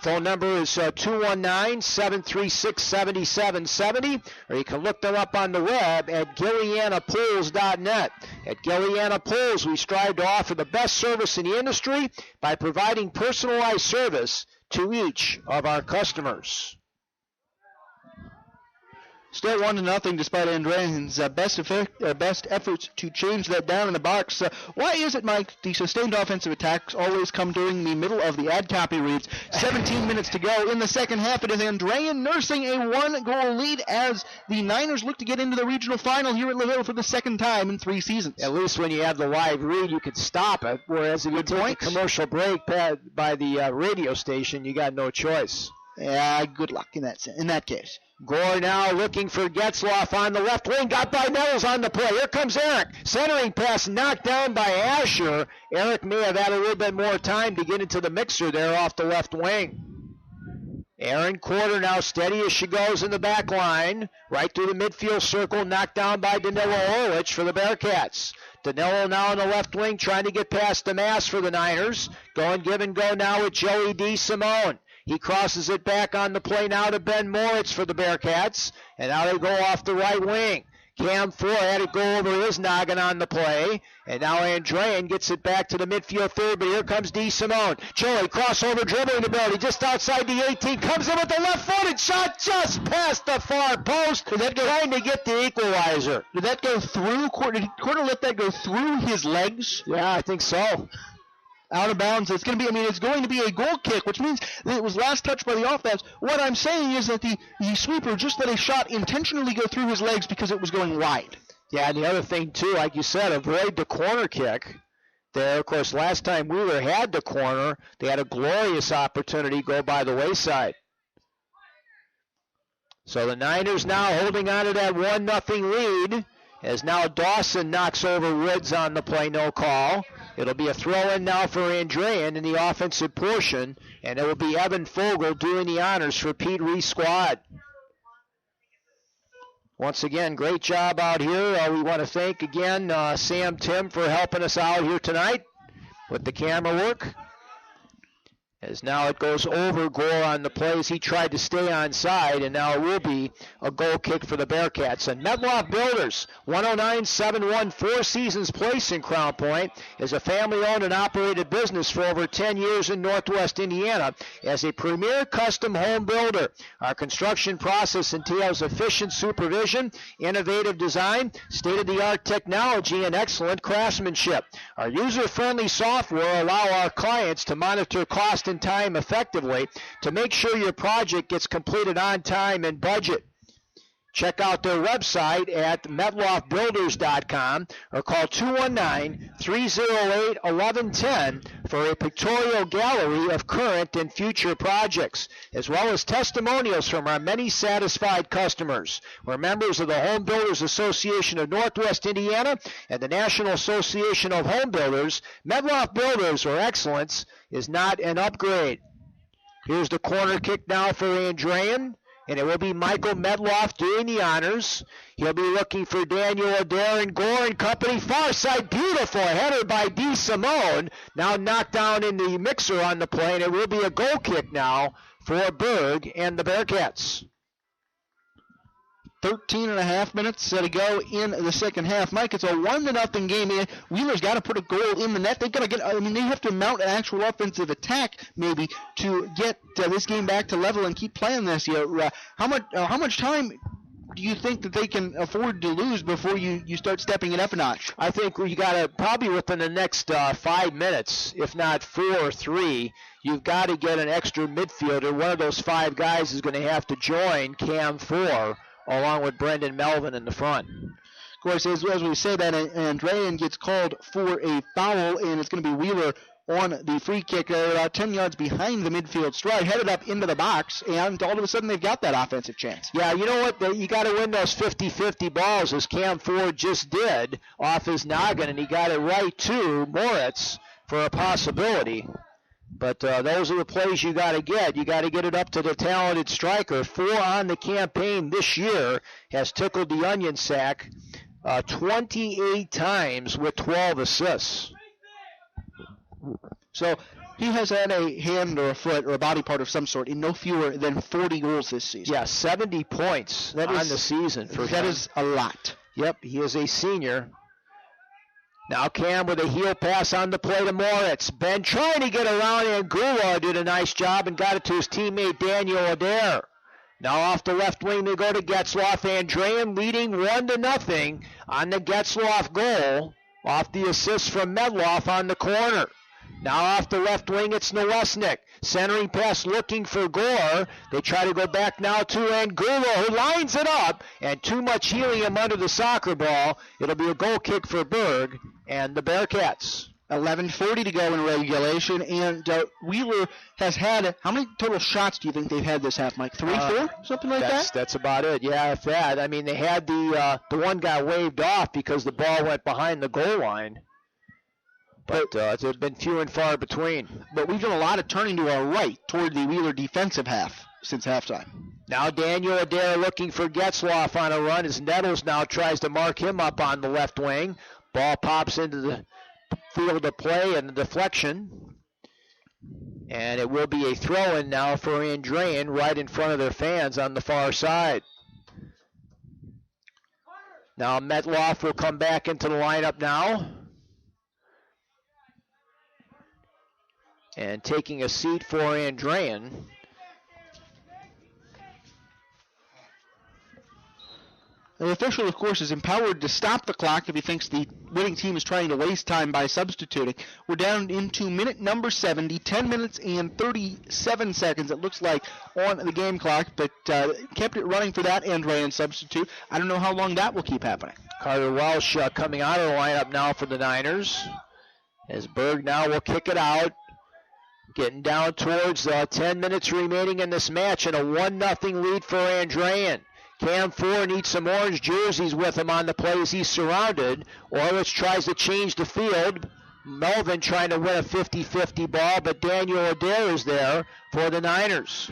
Phone number is 219-736-7770, or you can look them up on the web at GillianaPools.net. At Gilliana Pools, we strive to offer the best service in the industry by providing personalized service to each of our customers. Still 1-0 despite Andrean's best efforts to change that down in the box. Why is it, Mike, the sustained offensive attacks always come during the middle of the ad copy reads? 17 minutes to go in the second half. It is Andrean nursing a 1-goal lead as the Niners look to get into the regional final here at LaVille for the second time in 3 seasons. At least when you have the live read, you can stop it, whereas if you take a commercial break by the radio station, you got no choice. Yeah, good luck in that case. Gore now looking for Getzloff on the left wing. Got by Nettles on the play. Here comes Eric. Centering pass knocked down by Asher. Eric may have had a little bit more time to get into the mixer there off the left wing. Aaron Quarter now steady as she goes in the back line. Right through the midfield circle. Knocked down by Danilo Orlich for the Bearcats. Danilo now on the left wing trying to get past the mass for the Niners. Going give and go now with Joey D. Simone. He crosses it back on the play now to Ben Moritz for the Bearcats. And now they go off the right wing. Cam Ford had to go over his noggin on the play. And now Andrean gets it back to the midfield third, but here comes D. Simone. Joey, crossover dribbling ability just outside the 18. Comes in with the left-footed shot just past the far post. Trying to get the equalizer. Did that go through? Did Quarter let that go through his legs? Yeah, I think so. Out of bounds. It's going to be a goal kick, which means that it was last touched by the offense. What I'm saying is that the sweeper just let a shot intentionally go through his legs because it was going wide. Yeah, and the other thing, too, like you said, avoid the corner kick. There, of course, last time Wheeler had the corner, they had a glorious opportunity go by the wayside. So the Niners now holding on to that 1-0 lead. As now Dawson knocks over Woods on the play, no call. It'll be a throw-in now for Andrean in the offensive portion, and it will be Evan Fogel doing the honors for Pete Ree's squad. Once again, great job out here. We want to thank again Sam Tim for helping us out here tonight with the camera work. As now it goes over Gore on the plays. He tried to stay on side, and now it will be a goal kick for the Bearcats. And Medloff Builders, 109-714 4 Seasons Place in Crown Point, is a family-owned and operated business for over 10 years in Northwest Indiana as a premier custom home builder. Our construction process entails efficient supervision, innovative design, state-of-the-art technology, and excellent craftsmanship. Our user-friendly software allows our clients to monitor cost and time effectively to make sure your project gets completed on time and budget. Check out their website at metloffbuilders.com or call 219-308-1110 for a pictorial gallery of current and future projects, as well as testimonials from our many satisfied customers. We're members of the Home Builders Association of Northwest Indiana and the National Association of Home Builders. Medloff Builders, or excellence, is not an upgrade. Here's the corner kick now for Andrean. And it will be Michael Medloff doing the honors. He'll be looking for Daniel Adair and Gore and company. Far side, beautiful header by D. Simone. Now knocked down in the mixer on the play, and it will be a goal kick now for Berg and the Bearcats. 13.5 minutes to go in the second half. Mike, it's a 1-0 game. Wheeler's got to put a goal in the net. They've got to get. They have to mount an actual offensive attack maybe to get this game back to level and keep playing this year. How much time do you think that they can afford to lose before you start stepping it up a notch? I think you got to probably within the next 5 minutes, if not 4 or 3. You've got to get an extra midfielder. One of those 5 guys is going to have to join Cam 4. Along with Brendan Melvin in the front. Of course, as we say that, Andrean gets called for a foul, and it's going to be Wheeler on the free kick, about 10 yards behind the midfield strike, headed up into the box, and all of a sudden they've got that offensive chance. Yeah, you know what? You got to win those 50-50 balls, as Cam Ford just did off his noggin, and he got it right to Moritz for a possibility. But those are the plays you got to get. You got to get it up to the talented striker. 4 on the campaign this year, has tickled the onion sack 28 times with 12 assists. So he has had a hand or a foot or a body part of some sort in no fewer than 40 goals this season. Yeah, 70 points on the season. That is a lot. Yep, he is a senior. Now Cam with a heel pass on the play to Moritz. Ben trying to get around, and Gula did a nice job and got it to his teammate Daniel Adair. Now off the left wing they go to Getzloff. Andrean leading 1-0 on the Getzloff goal off the assist from Medloff on the corner. Now off the left wing it's Nowesnik. Centering pass looking for Gore. They try to go back now to Angulo, who lines it up, and too much helium under the soccer ball. It'll be a goal kick for Berg and the Bearcats. 11:40 to go in regulation, and Wheeler has had, how many total shots do you think they've had this half, Mike? 3, 4, something like that? That's about it, yeah, if that. I mean, they had the one got waved off because the ball went behind the goal line. But it's been few and far between. But we've done a lot of turning to our right toward the Wheeler defensive half since halftime. Now Daniel Adair looking for Getzloff on a run as Nettles now tries to mark him up on the left wing. Ball pops into the field of play and the deflection. And it will be a throw-in now for Andrean right in front of their fans on the far side. Now Metloff will come back into the lineup now. And taking a seat for Andrean. The official, of course, is empowered to stop the clock if he thinks the winning team is trying to waste time by substituting. We're down into minute number 70, 10 minutes and 37 seconds, it looks like, on the game clock, but kept it running for that Andrean substitute. I don't know how long that will keep happening. Carter Welsh coming out of the lineup now for the Niners. As Berg now will kick it out. Getting down towards 10 minutes remaining in this match and a 1-0 lead for Andrean. Cam Ford needs some orange jerseys with him on the play as he's surrounded. Orlich tries to change the field. Melvin trying to win a 50-50 ball, but Daniel Adair is there for the Niners.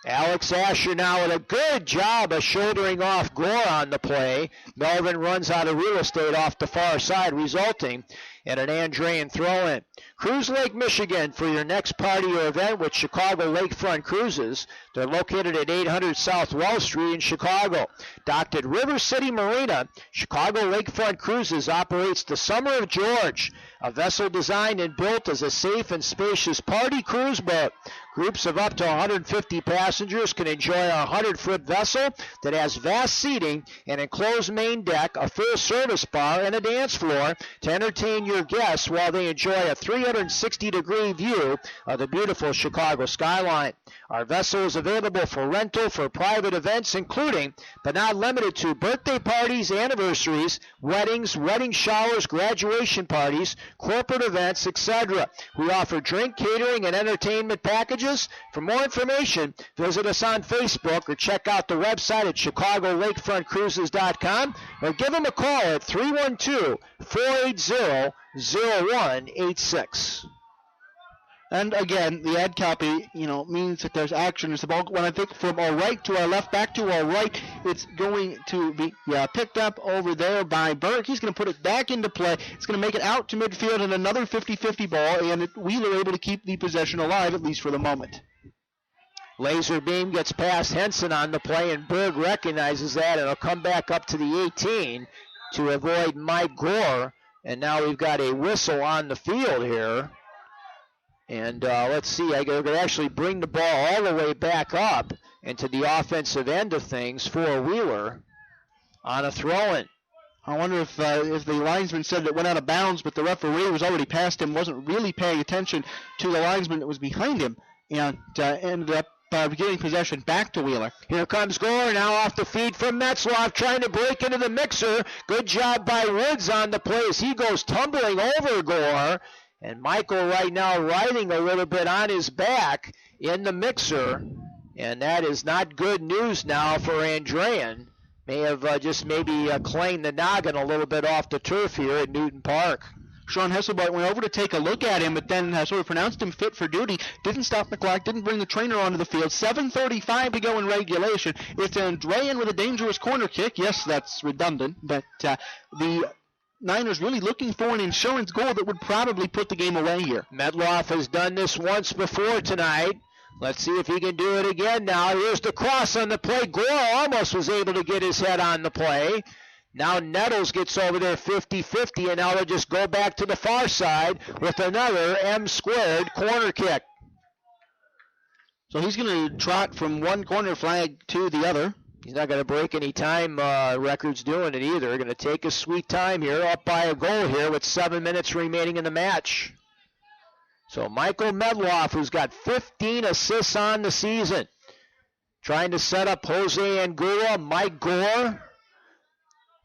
Alex Asher now with a good job of shouldering off Gore on the play. Melvin runs out of real estate off the far side, resulting in an Andrean throw-in. Cruise Lake, Michigan for your next party or event with Chicago Lakefront Cruises. They're located at 800 South Wall Street in Chicago. Docked at River City Marina, Chicago Lakefront Cruises operates the Summer of George, a vessel designed and built as a safe and spacious party cruise boat. Groups of up to 150 passengers can enjoy our 100-foot vessel that has vast seating, an enclosed main deck, a full-service bar, and a dance floor to entertain your guests while they enjoy a 360-degree view of the beautiful Chicago skyline. Our vessel is available for rental for private events, including, but not limited to, birthday parties, anniversaries, weddings, wedding showers, graduation parties, corporate events, etc. We offer drink, catering, and entertainment packages. For more information, visit us on Facebook or check out the website at ChicagoLakefrontCruises.com or give them a call at 312-480-0186. And again, the ad copy, means that there's action. It's the ball, when I think from our right to our left, back to our right, it's going to be picked up over there by Berg. He's going to put it back into play. It's going to make it out to midfield and another 50-50 ball, and Wheeler able to keep the possession alive, at least for the moment. Laser beam gets past Henson on the play, and Berg recognizes that, and will come back up to the 18 to avoid Mike Gore. And now we've got a whistle on the field here. And let's see, I could actually bring the ball all the way back up into the offensive end of things for Wheeler on a throw-in. I wonder if the linesman said it went out of bounds, but the referee was already past him, wasn't really paying attention to the linesman that was behind him, and ended up getting possession back to Wheeler. Here comes Gore now off the feed from Metzloff, trying to break into the mixer. Good job by Woods on the play as he goes tumbling over Gore. And Michael right now riding a little bit on his back in the mixer. And that is not good news now for Andrean. May have just maybe clanged the noggin a little bit off the turf here at Newton Park. Sean Hesselbart went over to take a look at him, but then sort of pronounced him fit for duty. Didn't stop the clock, didn't bring the trainer onto the field. 7:35 to go in regulation. It's Andrean with a dangerous corner kick. Yes, that's redundant, but the Niners really looking for an insurance goal that would probably put the game away here. Medloff has done this once before tonight. Let's see if he can do it again now. Here's the cross on the play. Gore almost was able to get his head on the play. Now Nettles gets over there 50-50, and now they'll just go back to the far side with another M-squared corner kick. So he's going to trot from one corner flag to the other. He's not going to break any time records doing it either. Going to take his sweet time here, up by a goal here with 7 minutes remaining in the match. So Michael Medloff, who's got 15 assists on the season, trying to set up Jose Angula, Mike Gore.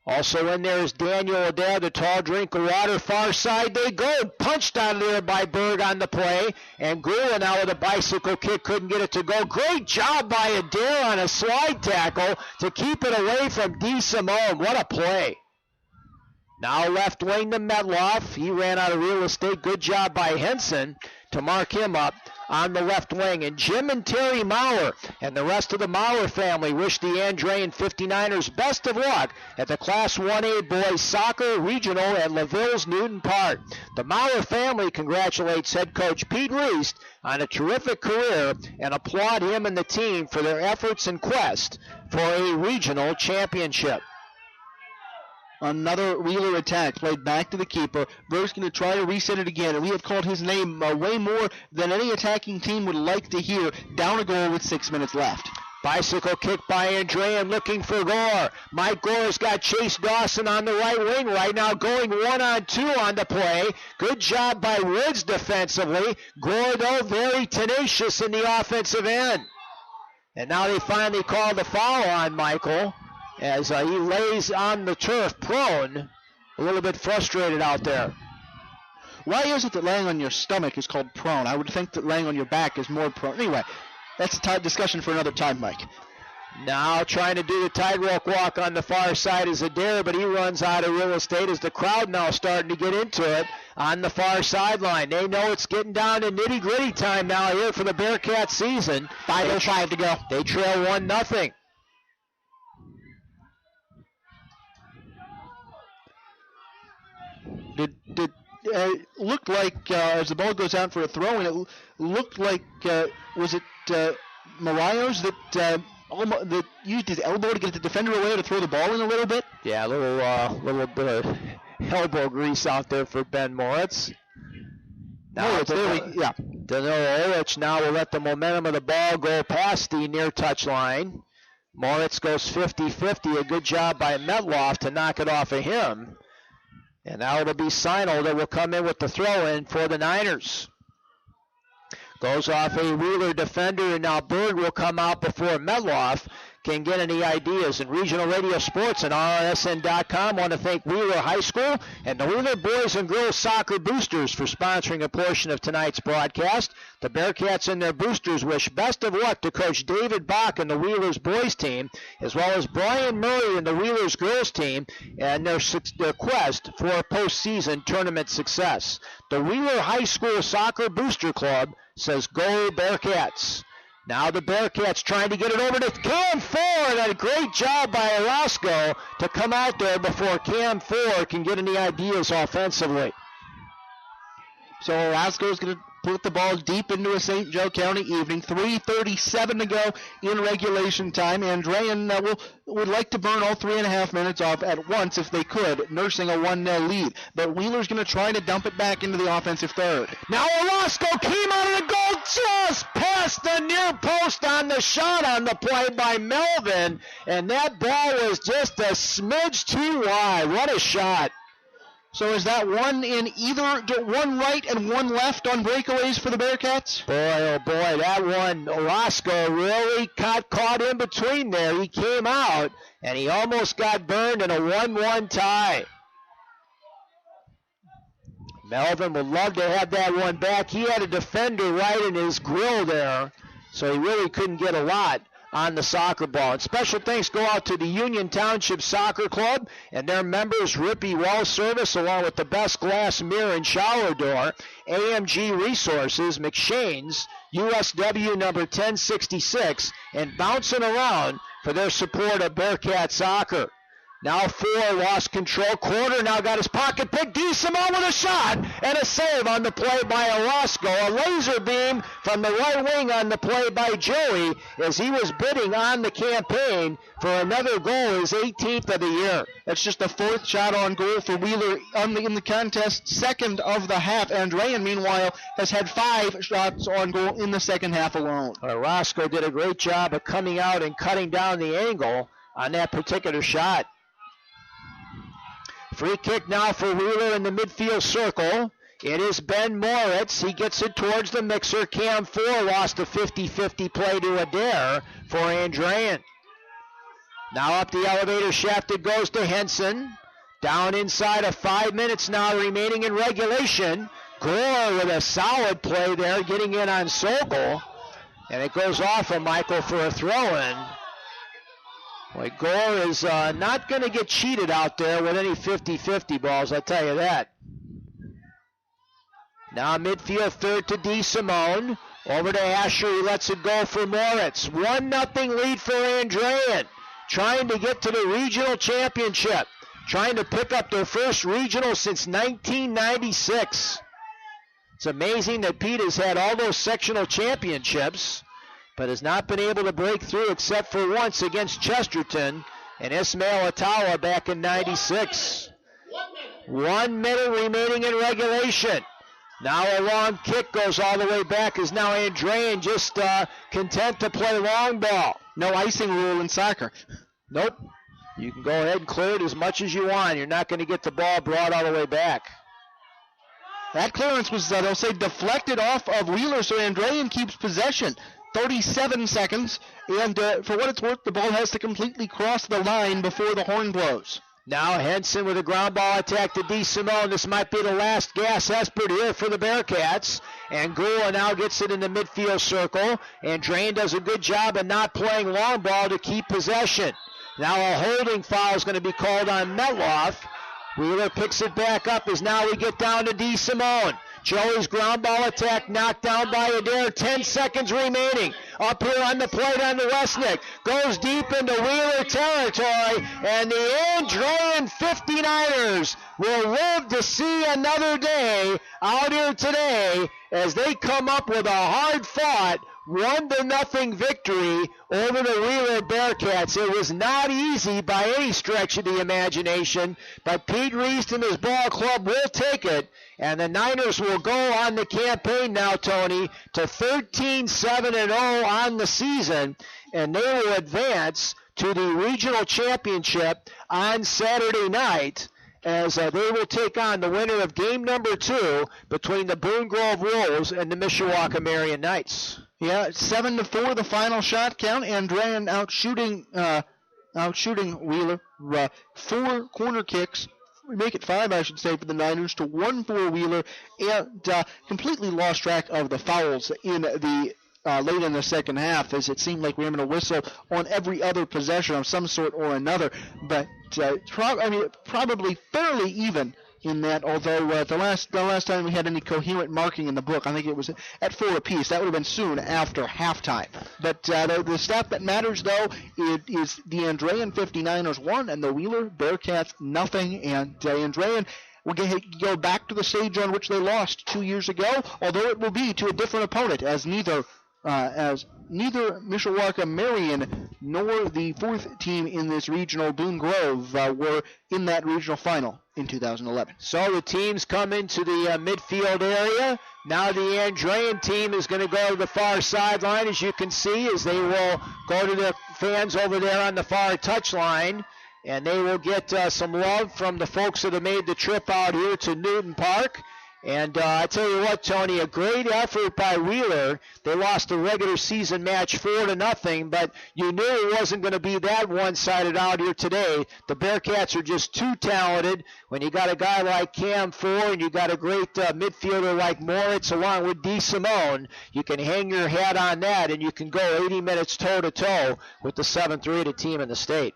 Also in there is Daniel Adair, the tall drink of water. Far side they go. Punched out of there by Berg on the play. And Gula now with a bicycle kick, couldn't get it to go. Great job by Adair on a slide tackle to keep it away from D. Simone. What a play. Now left wing to Medloff. He ran out of real estate. Good job by Henson to mark him up on the left wing. And Jim and Terry Maurer and the rest of the Maurer family wish the Andrean 59ers best of luck at the Class 1A Boys Soccer Regional at LaVille's Newton Park. The Maurer family congratulates head coach Pete Reist on a terrific career and applaud him and the team for their efforts and quest for a regional championship. Another Wheeler attack played back to the keeper. Berg's going to try to reset it again, and we have called his name way more than any attacking team would like to hear. Down a goal with 6 minutes left. Bicycle kick by Andrean looking for Gore. Mike Gore's got Chase Dawson on the right wing right now, going 1-on-2 on the play. Good job by Woods defensively. Gore, though, very tenacious in the offensive end. And now they finally call the foul on Michael as he lays on the turf prone, a little bit frustrated out there. Why is it that laying on your stomach is called prone? I would think that laying on your back is more prone. Anyway, that's a discussion for another time, Mike. Now trying to do the tightrope walk on the far side is Adair, but he runs out of real estate as the crowd now starting to get into it on the far sideline. They know it's getting down to nitty-gritty time now here for the Bearcats season. 5:05 to go. They trail 1-0. It looked like as the ball goes out for a throw, and it looked like was it Moraes that used his elbow to get the defender away to throw the ball in a little bit? Yeah, a little bit of elbow grease out there for Ben Moritz. Now Danilo Orich now will let the momentum of the ball go past the near touch line. Moritz goes 50-50. A good job by Medloff to knock it off of him. And now it'll be Seinel that will come in with the throw-in for the Niners. Goes off a Wheeler defender, and now Berg will come out before Medloff can get any ideas. And Regional Radio Sports and RSN.com want to thank Wheeler High School and the Wheeler Boys and Girls Soccer Boosters for sponsoring a portion of tonight's broadcast. The Bearcats and their boosters wish best of luck to Coach David Bach and the Wheelers boys team, as well as Brian Murray and the Wheelers girls team, and their quest for postseason tournament success. The Wheeler High School Soccer Booster Club says, "Go Bearcats." Now the Bearcats trying to get it over to Cam Ford. And a great job by Orozco to come out there before Cam Ford can get any ideas offensively. So Orozco is going to put the ball deep into a St. Joe County evening. 3:37 to go in regulation time. Andrean would like to burn all 3.5 minutes off at once if they could, nursing a 1-0 lead. But Wheeler's going to try to dump it back into the offensive third. Now Orozco came out of the goal just past the near post on the shot on the play by Melvin. And that ball was just a smidge too wide. What a shot. So is that one right and one left on breakaways for the Bearcats? Boy, oh boy, that one, Orozco really got caught in between there. He came out, and he almost got burned in a 1-1 tie. Melvin would love to have that one back. He had a defender right in his grill there, so he really couldn't get a lot on the soccer ball. And special thanks go out to the Union Township Soccer Club and their members, Rippey Well Service, along with the best glass mirror and shower door, AMG Resources, McShane's, USW number 1066, and Bouncing Around for their support of Bearcat Soccer. Now 4, lost control. Quarter now got his pocket pick. DeSimone with a shot and a save on the play by Orozco. A laser beam from the right wing on the play by Joey as he was bidding on the campaign for another goal, his 18th of the year. That's just the 4th shot on goal for Wheeler in the contest, 2nd of the half. Andrean, meanwhile, has had 5 shots on goal in the second half alone. Orozco did a great job of coming out and cutting down the angle on that particular shot. Free kick now for Wheeler in the midfield circle. It is Ben Moritz. He gets it towards the mixer. Cam 4 lost a 50-50 play to Adair for Andrean. Now up the elevator shaft it goes to Henson. Down inside of 5 minutes now remaining in regulation. Gore with a solid play there, getting in on Sokol. And it goes off of Michael for a throw-in. Boy, Gore is not going to get cheated out there with any 50-50 balls, I'll tell you that. Now midfield third to DeSimone. Over to Asher, he lets it go for Moritz. 1-0 lead for Andrean. Trying to get to the regional championship. Trying to pick up their first regional since 1996. It's amazing that Pete has had all those sectional championships, but has not been able to break through except for once against Chesterton and Ismail Atawa back in 96. 1 minute remaining in regulation. Now a long kick goes all the way back as now Andrean just content to play long ball. No icing rule in soccer. Nope. You can go ahead and clear it as much as you want. You're not going to get the ball brought all the way back. That clearance was, they'll say, deflected off of Wheeler, so Andrean keeps possession. 37 seconds, and for what it's worth, the ball has to completely cross the line before the horn blows. Now Henson with a ground ball attack to DeSimone. This might be the last gas effort here for the Bearcats. And Gula now gets it in the midfield circle. And Drain does a good job of not playing long ball to keep possession. Now a holding foul is going to be called on Metloff. Wheeler picks it back up as now we get down to DeSimone. Joey's ground ball attack knocked down by Adair. 10 seconds remaining. Up here on the plate on the Westnick. Goes deep into Wheeler territory. And the Andrean 59ers will live to see another day out here today as they come up with a hard-fought 1-0 victory over the Wheeler Bearcats. It was not easy by any stretch of the imagination, but Pete Reist and his ball club will take it, and the Niners will go on the campaign now, Tony, to 13-7-0 on the season, and they will advance to the regional championship on Saturday night, as they will take on the winner of game number 2 between the Boone Grove Wolves and the Mishawaka Marion Knights. Yeah, 7-4 the final shot count. Andrean outshooting Wheeler. 4 corner kicks. We make it 5, I should say, for the Niners to 1 for Wheeler, and completely lost track of the fouls in the late in the second half, as it seemed like we were going to whistle on every other possession of some sort or another. But probably fairly even in that, although the last time we had any coherent marking in the book, I think it was at 4 apiece. That would have been soon after halftime. But the stuff that matters, though, it is the Andrean 59ers 1 and the Wheeler Bearcats nothing. And Andrean will go back to the stage on which they lost 2 years ago, although it will be to a different opponent, as neither Mishawaka Marion nor the 4th team in this regional, Boone Grove, were in that regional final in 2011. So the teams come into the midfield area. Now the Andrean team is going to go to the far sideline, as you can see, as they will go to the fans over there on the far touchline. And they will get some love from the folks that have made the trip out here to Newton Park. And I tell you what, Tony, a great effort by Wheeler. They lost the regular season match 4-0, but you knew it wasn't going to be that one-sided out here today. The Bearcats are just too talented. When you got a guy like Cam 4 and you got a great midfielder like Moritz along with DeSimone, you can hang your hat on that, and you can go 80 minutes toe-to-toe with the 7th-rated team in the state.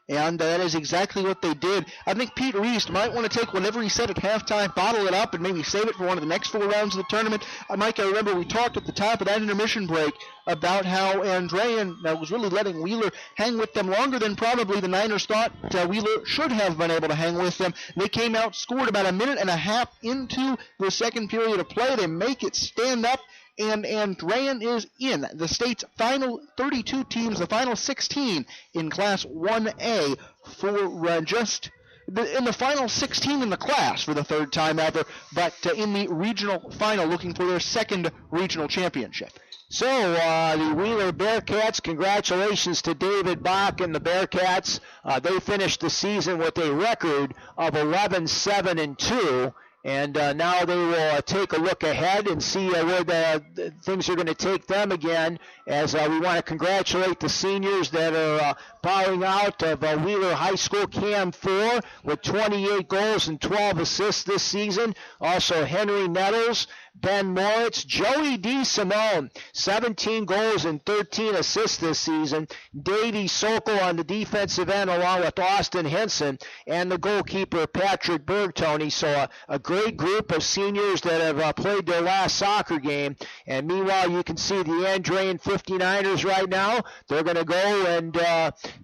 And that is exactly what they did. I think Pete Reese might want to take whatever he said at halftime, bottle it up, and maybe save it for one of the next 4 rounds of the tournament. Mike, I remember we talked at the top of that intermission break about how Andrean was really letting Wheeler hang with them longer than probably the Niners thought Wheeler should have been able to hang with them. They came out, scored about a minute and a half into the second period of play. They make it stand up. And Andrean is in the state's final 32 teams, the final 16 in Class 1A for just in the final 16 in the class for the third time ever, but in the regional final looking for their second regional championship. So the Wheeler Bearcats, congratulations to David Bach and the Bearcats. They finished the season with a record of 11-7-2. And now they will take a look ahead and see where the things are going to take them again, as we want to congratulate the seniors that are bowing out of Wheeler High School Cam 4 with 28 goals and 12 assists this season. Also Henry Nettles, Ben Moritz, Joey D. Simone, 17 goals and 13 assists this season. Davey Sokol on the defensive end along with Austin Henson and the goalkeeper Patrick Berg, Tony. So a great group of seniors that have played their last soccer game. And meanwhile, you can see the Andrean 59ers right now. They're going to go and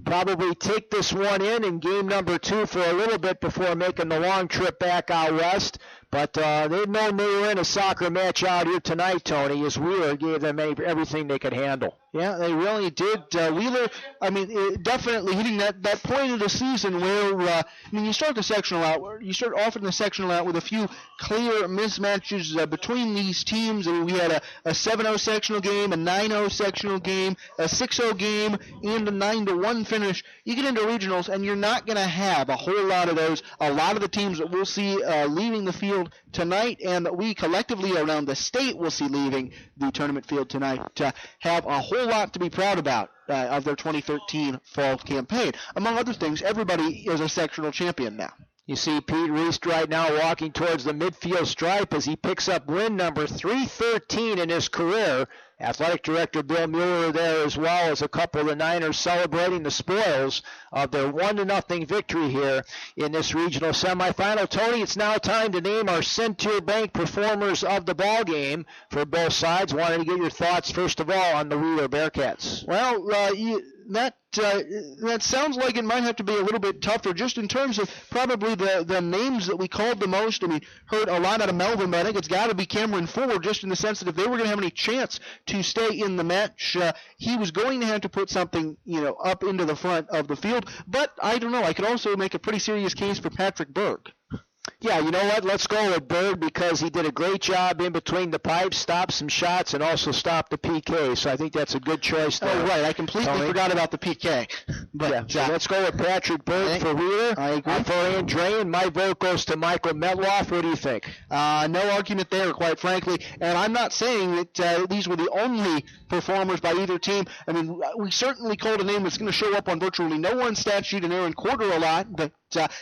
probably take this one in game number 2 for a little bit before making the long trip back out west. But they've known they were in a soccer match out here tonight, Tony, as Wheeler gave them everything they could handle. Yeah, they really did. Wheeler, definitely hitting that point of the season where, you start the sectional out. You start offering the sectional out with a few clear mismatches between these teams. We had a 7-0 sectional game, a 9-0 sectional game, a 6-0 game, and a 9-1 finish. You get into regionals, and you're not going to have a whole lot of those. A lot of the teams that we'll see leaving the field tonight, and that we collectively around the state will see leaving the tournament field tonight, have a whole lot to be proud about of their 2013 fall campaign. Among other things, everybody is a sectional champion now. You see Pete Reist right now walking towards the midfield stripe as he picks up win number 313 in his career. Athletic Director Bill Mueller there, as well as a couple of the Niners celebrating the spoils of their 1-0 victory here in this regional semifinal. Tony, it's now time to name our Center Bank performers of the ball game for both sides. Wanted to get your thoughts, first of all, on the Wheeler Bearcats. Well, that sounds like it might have to be a little bit tougher, just in terms of probably the names that we called the most. Heard a lot out of Melvin, but I think it's got to be Cameron Ford, just in the sense that if they were going to have any chance to stay in the match, he was going to have to put something, up into the front of the field. But I don't know. I could also make a pretty serious case for Patrick Berg. Yeah, you know what? Let's go with Berg because he did a great job in between the pipes, stopped some shots, and also stopped the PK. So I think that's a good choice there. Oh, right. I completely forgot about the PK. But so let's go with Patrick Berg for Wheeler. I agree. For Andrean, my vote goes to Michael Metloff. What do you think? No argument there, quite frankly. And I'm not saying that these were the only performers by either team. We certainly called a name that's going to show up on virtually no one's stat sheet, and Aaron Corder a lot, but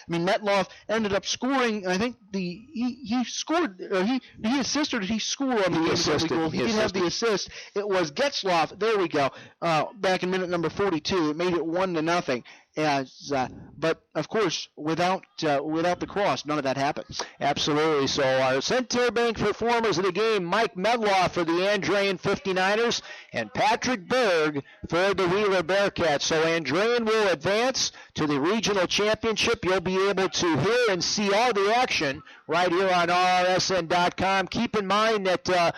Metloff ended up scoring. I think he scored. He assisted. Or did he score on the assisted goal? He did have the assist. It was Getzloff. There we go. Back in minute number 42, it made it 1-0. But of course, without the cross, none of that happens. Absolutely. So our Center Bank performers of the game: Mike Medloff for the Andrean 59ers and Patrick Berg for the Wheeler Bearcats. So Andrean will advance to the regional championship. You'll be able to hear and see all the action right here on RSN.com. Keep in mind that the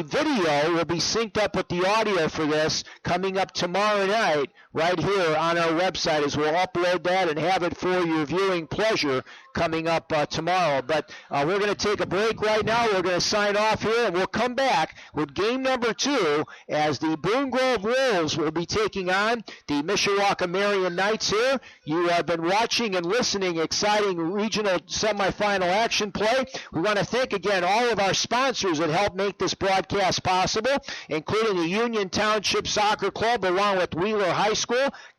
video will be synced up with the audio for this coming up tomorrow night right here on our website, as we'll upload that and have it for your viewing pleasure coming up tomorrow. But we're going to take a break right now. We're going to sign off here, and we'll come back with game number 2 as the Boone Grove Wolves will be taking on the Mishawaka Marion Knights here. You have been watching and listening exciting regional semifinal action play. We want to thank again all of our sponsors that helped make this broadcast possible, including the Union Township Soccer Club along with Wheeler High School.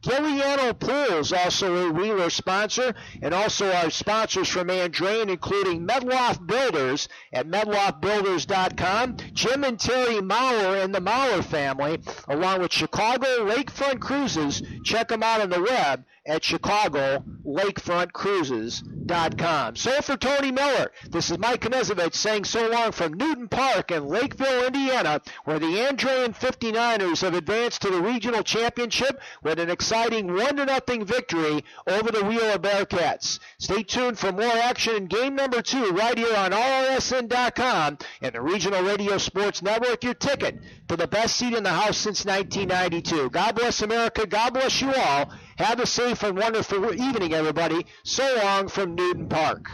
Gilliano Pools, also a Wheeler sponsor, and also our sponsor sponsors from Andrean, including Medloff Builders at medloffbuilders.com, Jim and Terry Maurer and the Maurer family, along with Chicago Lakefront Cruises. Check them out on the web at ChicagoLakefrontCruises.com. So for Tony Miller, this is Mike Knezovich saying so long from Newton Park in Lakeville, Indiana, where the Andrean 59ers have advanced to the regional championship with an exciting 1-0 victory over the Wheeler Bearcats. Stay tuned for more action in game number 2 right here on RSN.com and the Regional Radio Sports Network, your ticket to the best seat in the house since 1992. God bless America. God bless you all. Have a safe and wonderful evening, everybody. So long from Newton Park.